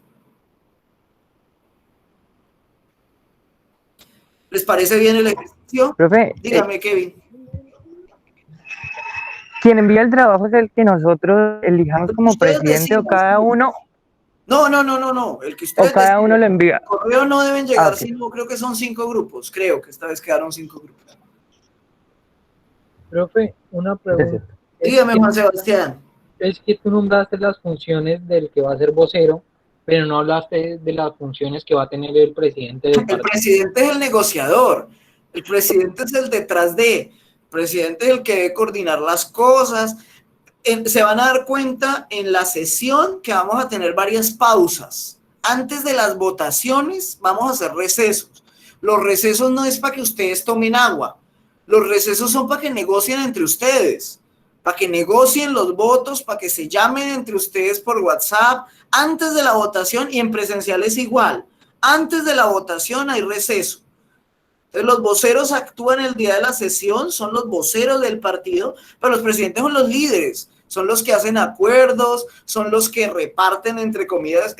A: ¿Les parece bien el ejercicio?
E: Profe,
A: Dígame, Kevin.
E: quien envía el trabajo es el que nosotros elijamos como
A: Ustedes
E: presidente o
A: deciden.
E: cada uno,
A: No. El que
E: o
A: ustedes
E: cada
A: deciden.
E: uno lo envía.
A: El correo no deben llegar,
E: ok.
A: sino creo que son 5 grupos. Creo que esta vez quedaron 5 grupos.
F: Profe, una pregunta.
A: Dígame, Juan Sebastián.
F: Es que tú nombraste las funciones del que va a ser vocero, pero no hablaste de las funciones que va a tener el presidente del
A: El
F: partido.
A: presidente es el negociador. El presidente es el detrás de. El presidente es el que debe coordinar las cosas. Se van a dar cuenta en la sesión que vamos a tener varias pausas. Antes de las votaciones vamos a hacer recesos. Los recesos no es para que ustedes tomen agua. Los recesos son para que negocien entre ustedes, para que negocien los votos, para que se llamen entre ustedes por WhatsApp antes de la votación, y en presencial es igual. Antes de la votación hay receso. Entonces los voceros actúan el día de la sesión, son los voceros del partido, pero los presidentes son los líderes, son los que hacen acuerdos, son los que reparten entre comillas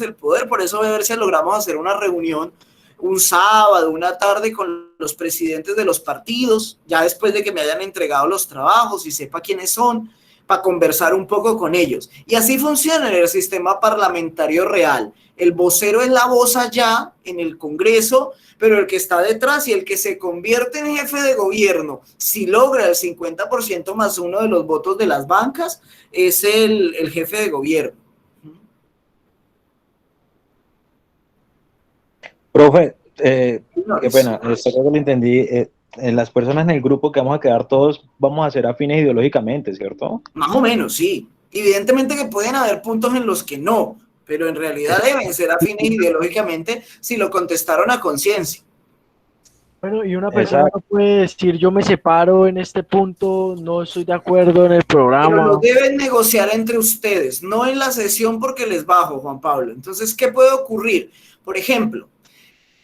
A: el poder. Por eso voy a ver si logramos hacer una reunión un sábado, una tarde con los presidentes de los partidos, ya después de que me hayan entregado los trabajos y sepa quiénes son, para conversar un poco con ellos. Y así funciona en el sistema parlamentario real. El vocero es la voz allá en el Congreso, pero el que está detrás y el que se convierte en jefe de gobierno, si logra el 50% más uno de los votos de las bancas, es el jefe de gobierno.
C: Profe, qué pena, esto creo que lo entendí. En las personas en el grupo que vamos a quedar todos vamos a ser afines ideológicamente, ¿cierto?
A: Más o menos, sí. Evidentemente que pueden haber puntos en los que no, pero en realidad deben ser afines ideológicamente si lo contestaron a conciencia.
D: Bueno, y una persona no puede decir yo me separo en este punto, no estoy de acuerdo en el programa.
A: Pero lo deben negociar entre ustedes, no en la sesión porque les bajo, Juan Pablo. Entonces, ¿qué puede ocurrir? Por ejemplo,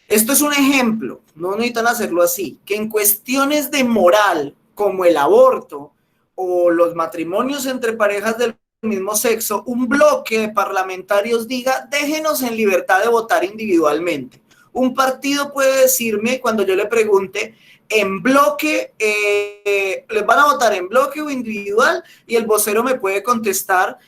A: esto es un ejemplo, no necesitan hacerlo así, que en cuestiones de moral, como el aborto o los matrimonios entre parejas del mismo sexo, un bloque de parlamentarios diga, déjenos en libertad de votar individualmente. Un partido puede decirme, cuando yo le pregunte, en bloque, ¿les van a votar en bloque o individual? Y el vocero me puede contestar,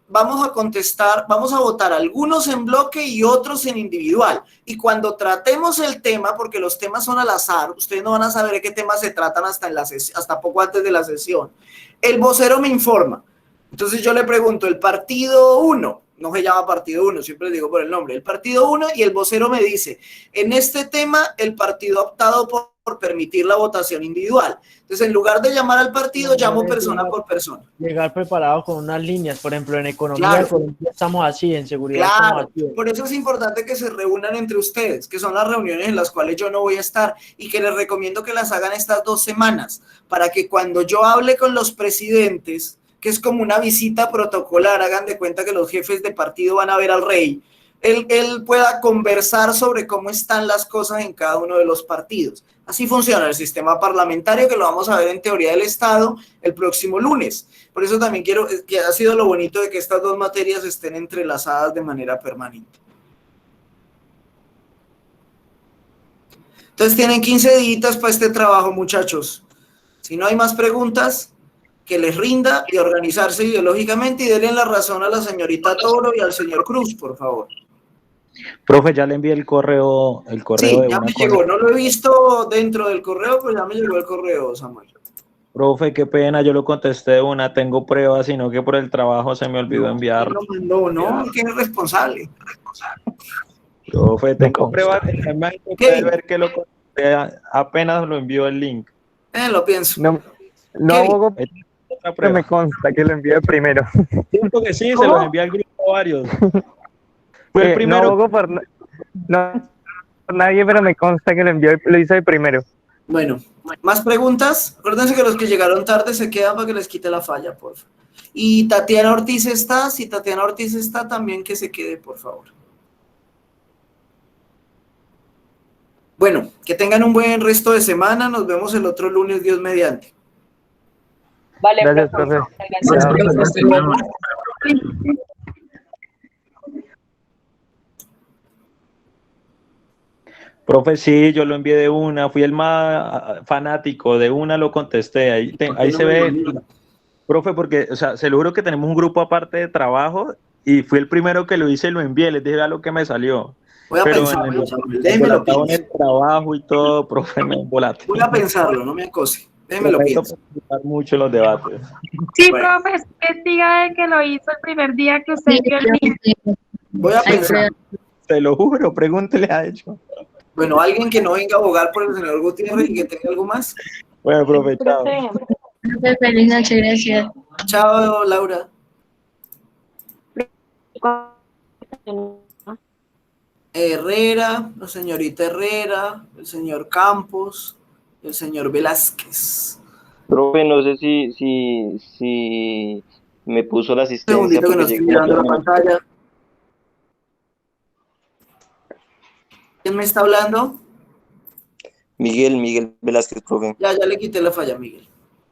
A: vamos a votar algunos en bloque y otros en individual. Y cuando tratemos el tema, porque los temas son al azar, ustedes no van a saber de qué temas se tratan hasta poco antes de la sesión, el vocero me informa. Entonces yo le pregunto, el partido 1, no se llama partido 1, siempre digo por el nombre, el partido 1, y el vocero me dice, en este tema el partido ha optado por permitir la votación individual. Entonces, en lugar de llamar al partido, llamo persona por persona.
D: Llegar preparado con unas líneas, por ejemplo, en economía,
A: Claro.
D: por ejemplo, estamos así, en seguridad
A: Claro,
D: estamos así.
A: por eso es importante que se reúnan entre ustedes, que son las reuniones en las cuales yo no voy a estar, y que les recomiendo que las hagan estas 2 semanas, para que cuando yo hable con los presidentes, que es como una visita protocolar, hagan de cuenta que los jefes de partido van a ver al rey, él pueda conversar sobre cómo están las cosas en cada uno de los partidos. Así funciona el sistema parlamentario, que lo vamos a ver en Teoría del Estado el próximo lunes. Por eso también quiero, que ha sido lo bonito de que estas 2 materias estén entrelazadas de manera permanente. Entonces tienen 15 días para este trabajo, muchachos. Si no hay más preguntas, que les rinda y organizarse ideológicamente, y denle la razón a la señorita Toro y al señor Cruz, por favor.
C: Profe, ya le envié el correo
A: Sí,
C: de
A: ya
C: una
A: me llegó, no lo he visto dentro del correo, pero ya me llegó el correo, Samuel.
C: Profe, qué pena, yo lo contesté de una, tengo pruebas, sino que por el trabajo se me olvidó enviarlo.
A: No, ¿quién es responsable?
C: Profe, tengo pruebas, además
A: ¿Qué?
C: puede ver que lo contesté, apenas lo envió el link.
A: Lo pienso.
E: No,
A: ¿Qué?
E: abogó,
C: Otra
E: pero
C: prueba.
E: me consta que lo envié primero.
C: Siento que sí, se
A: ¿Cómo?
C: los envié al grupo varios. Fue el
E: No
C: primero.
E: abogo por nadie, pero me consta que lo hice el primero.
A: Bueno, ¿más preguntas? Acuérdense que los que llegaron tarde se quedan para que les quite la falla, por favor. Y Tatiana Ortiz está, si Tatiana Ortiz está, también que se quede, por favor. Bueno, que tengan un buen resto de semana, nos vemos el otro lunes, Dios mediante.
G: Vale,
E: Gracias,
G: profe.
E: profe.
C: Profe, sí, yo lo envié de una, fui el más fanático, de una lo contesté, ahí se ve, profe, porque, o sea, se lo juro que tenemos un grupo aparte de trabajo y fui el primero que lo hice y lo envié, les dije a lo que me salió.
A: Voy a
C: Pero
A: pensarlo,
C: en
A: déjemelo
C: en el trabajo y todo, profe, me embolate.
A: Voy a pensarlo, no me acose. Déjemelo
C: Prometo
A: pienso.
C: participar mucho en los debates.
H: Sí,
A: Bueno.
H: profe, usted diga de que lo hizo el primer día que usted vio el link.
A: Voy a pensar.
C: Te lo juro, pregúntele a ellos.
A: Bueno, alguien que no venga a abogar por el señor Gutiérrez y que tenga algo más.
C: Bueno, profe, chao.
G: Profe, feliz noche, gracias.
A: Chao, Laura. Herrera, la señorita Herrera, el señor Campos, el señor Velázquez.
I: Profe, no sé si me puso la
A: Un
I: asistencia
A: segundito que no
I: porque
A: estoy
I: llegué
A: mirando la pantalla. ¿Quién me está hablando?
I: Miguel Velázquez, profe.
A: Ya le quité la falla, Miguel.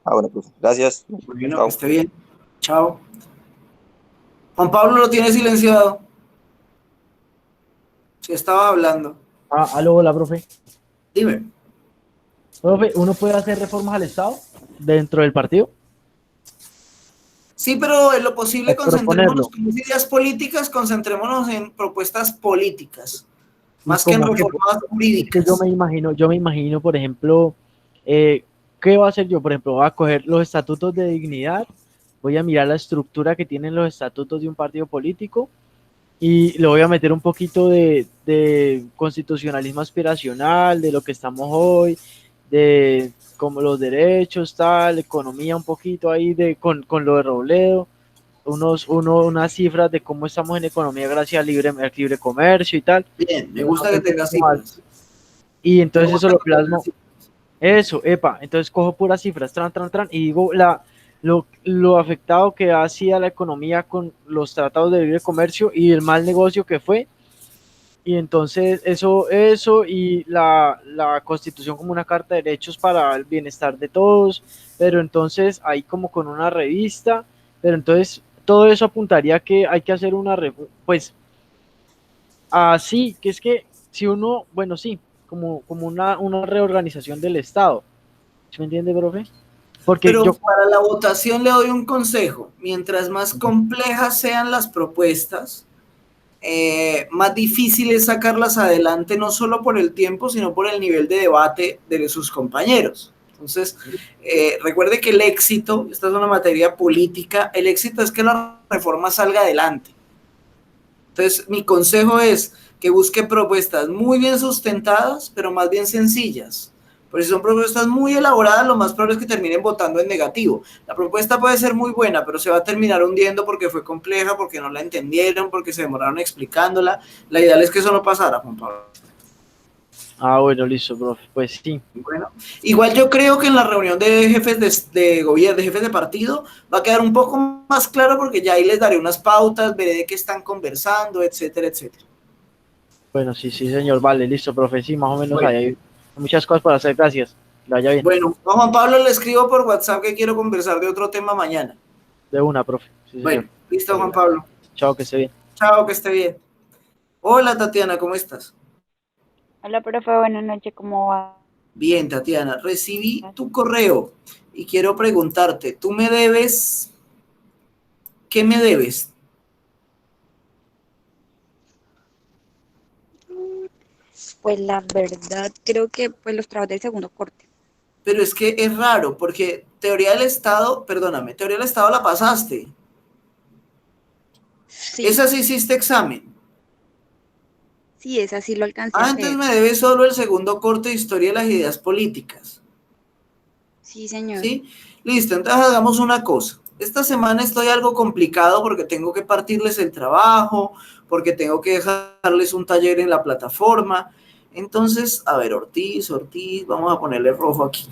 I: Bueno, profe, gracias.
A: Bueno,
I: Chao.
A: que esté bien. Chao. Juan Pablo lo tiene silenciado. Si estaba hablando.
D: Aló, hola, profe.
A: Dime.
D: Profe, ¿uno puede hacer reformas al Estado dentro del partido?
A: Sí, pero en lo posible concentrémonos
D: Proponerlo.
A: en ideas políticas, concentrémonos en propuestas políticas, más que en
D: Como que-
A: reformas
D: que
A: jurídicas.
D: yo me imagino, por ejemplo, ¿qué va a hacer yo? Por ejemplo, voy a coger los estatutos de dignidad, voy a mirar la estructura que tienen los estatutos de un partido político y le voy a meter un poquito de constitucionalismo aspiracional, de lo que estamos hoy, de como los derechos, tal, economía un poquito ahí con lo de Robledo, unas cifras de cómo estamos en economía gracias al libre comercio y tal.
A: Bien, me gusta que tengas cifras.
D: Y entonces
A: Me
D: eso
A: gusta
D: lo
A: que tengas
D: plasmo.
A: cifras.
D: Eso, entonces cojo puras cifras, tran, y digo lo afectado que ha sido la economía con los tratados de libre comercio y el mal negocio que fue. Y entonces eso y la Constitución como una carta de derechos para el bienestar de todos, pero entonces ahí como con una revista, pero entonces todo eso apuntaría a que hay que hacer pues así, que es que si uno, bueno, sí, como una reorganización del Estado. ¿Sí me entiende, profe? Porque
A: Pero para la votación le doy un consejo. Mientras más complejas sean las propuestas, más difícil es sacarlas adelante, no solo por el tiempo, sino por el nivel de debate de sus compañeros. Entonces, recuerde que el éxito, esta es una materia política, el éxito es que la reforma salga adelante. Entonces, mi consejo es que busque propuestas muy bien sustentadas, pero más bien sencillas. Porque si son propuestas muy elaboradas, lo más probable es que terminen votando en negativo. La propuesta puede ser muy buena, pero se va a terminar hundiendo porque fue compleja, porque no la entendieron, porque se demoraron explicándola. La ideal es que eso no pasara, Juan Pablo.
D: Bueno, listo, profe. Pues sí.
A: Bueno, igual yo creo que en la reunión de jefes de gobierno, de jefes de partido, va a quedar un poco más claro porque ya ahí les daré unas pautas, veré de qué están conversando, etcétera, etcétera.
D: Bueno, sí, señor. Vale, listo, profe. Sí, más o menos
A: Bueno.
D: hay muchas cosas para hacer. Gracias. Que vaya bien.
A: Bueno, a Juan Pablo le escribo por WhatsApp que quiero conversar de otro tema mañana.
D: De una, profe. Sí,
A: bueno, listo, Juan Pablo.
D: Chao, que esté bien.
A: Chao, que esté bien. Hola, Tatiana, ¿cómo estás?
G: Hola, profe, buenas noches, ¿cómo va?
A: Bien, Tatiana, recibí tu correo y quiero preguntarte, ¿tú me debes? ¿Qué me debes?
B: Pues la verdad, creo que pues los trabajos del segundo corte.
A: Pero es que es raro, porque teoría del Estado, perdóname, teoría del Estado la pasaste.
B: Sí.
A: ¿Esa sí hiciste examen?
B: Sí, esa sí lo alcancé a hacer.
A: Antes me debes solo el segundo corte de historia de las ideas políticas.
B: Sí, señor.
A: ¿Sí? Listo, entonces hagamos una cosa. Esta semana estoy algo complicado porque tengo que partirles el trabajo, porque tengo que dejarles un taller en la plataforma. Entonces, a ver, Ortiz, vamos a ponerle rojo aquí.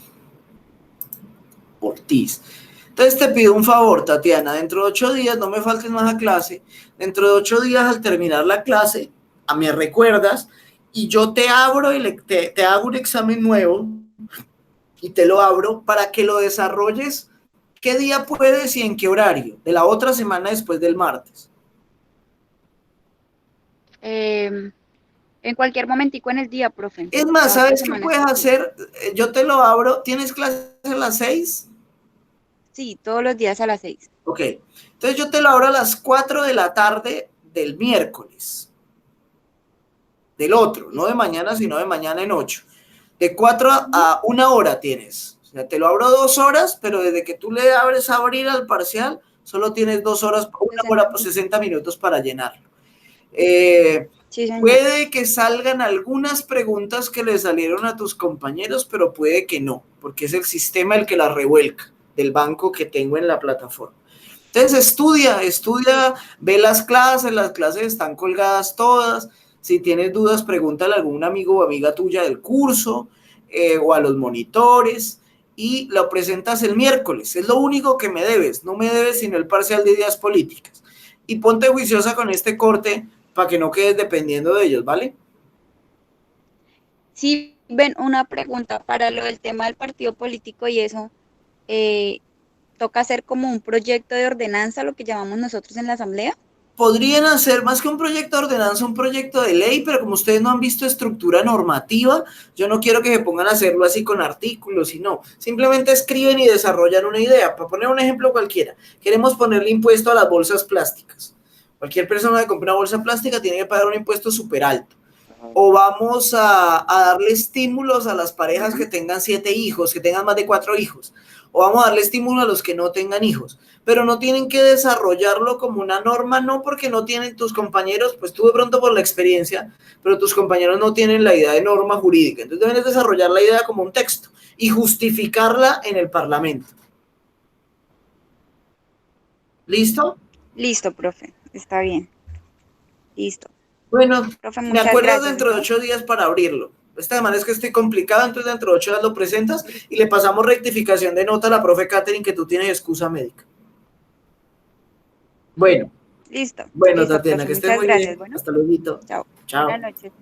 A: Ortiz. Entonces te pido un favor, Tatiana, dentro de 8 días, no me faltes más a clase, dentro de 8 días al terminar la clase, me recuerdas y yo te abro y te hago un examen nuevo y te lo abro para que lo desarrolles. ¿Qué día puedes y en qué horario? De la otra semana después del martes.
G: En cualquier momentico en el día, profe.
A: Es más, ¿sabes qué puedes hacer? Yo te lo abro. ¿Tienes clases a las 6?
G: Sí, todos los días a las 6.
A: Ok. Entonces yo te lo abro a las 4 de la tarde del miércoles. Del otro, no de mañana, sino de mañana en 8. De 4 a 1 hora tienes. O sea, te lo abro 2 horas, pero desde que tú le abres a abrir al parcial, solo tienes 2 horas, 1 hora, 60 minutos para llenarlo.
G: Sí,
A: puede que salgan algunas preguntas que le salieron a tus compañeros, pero puede que no, porque es el sistema el que las revuelca del banco que tengo en la plataforma. Entonces estudia, ve las clases están colgadas todas. Si tienes dudas, pregúntale a algún amigo o amiga tuya del curso o a los monitores y lo presentas el miércoles. Es lo único que me debes, no me debes sino el parcial de ideas políticas. Y ponte juiciosa con este corte para que no quedes dependiendo de ellos, ¿vale?
G: Sí, ven, una pregunta para lo del tema del partido político y eso. ¿Toca hacer como un proyecto de ordenanza, lo que llamamos nosotros en la asamblea?
A: Podrían hacer más que un proyecto de ordenanza, un proyecto de ley, pero como ustedes no han visto estructura normativa, yo no quiero que se pongan a hacerlo así con artículos, sino simplemente escriben y desarrollan una idea. Para poner un ejemplo cualquiera, queremos ponerle impuesto a las bolsas plásticas. Cualquier persona que compre una bolsa plástica tiene que pagar un impuesto súper alto. O vamos a darle estímulos a las parejas que tengan 7 hijos, que tengan más de 4 hijos. O vamos a darle estímulo a los que no tengan hijos. Pero no tienen que desarrollarlo como una norma, no porque no tienen tus compañeros, pues tú de pronto por la experiencia, pero tus compañeros no tienen la idea de norma jurídica. Entonces deben desarrollar la idea como un texto y justificarla en el Parlamento. ¿Listo?
G: Listo, profe. Está bien. Listo.
A: Bueno,
G: profe,
A: me acuerdas
G: gracias,
A: dentro de 8 días para abrirlo. Esta semana es que estoy complicado, entonces dentro de 8 días lo presentas y le pasamos rectificación de nota a la profe Catherine que tú tienes excusa médica. Bueno.
G: Listo.
A: Bueno,
G: Listo,
A: Tatiana,
G: profe,
A: que estés
G: muchas
A: muy
G: gracias.
A: bien.
G: Bueno,
A: hasta luego.
G: chao.
A: Chao.
G: Buenas noches.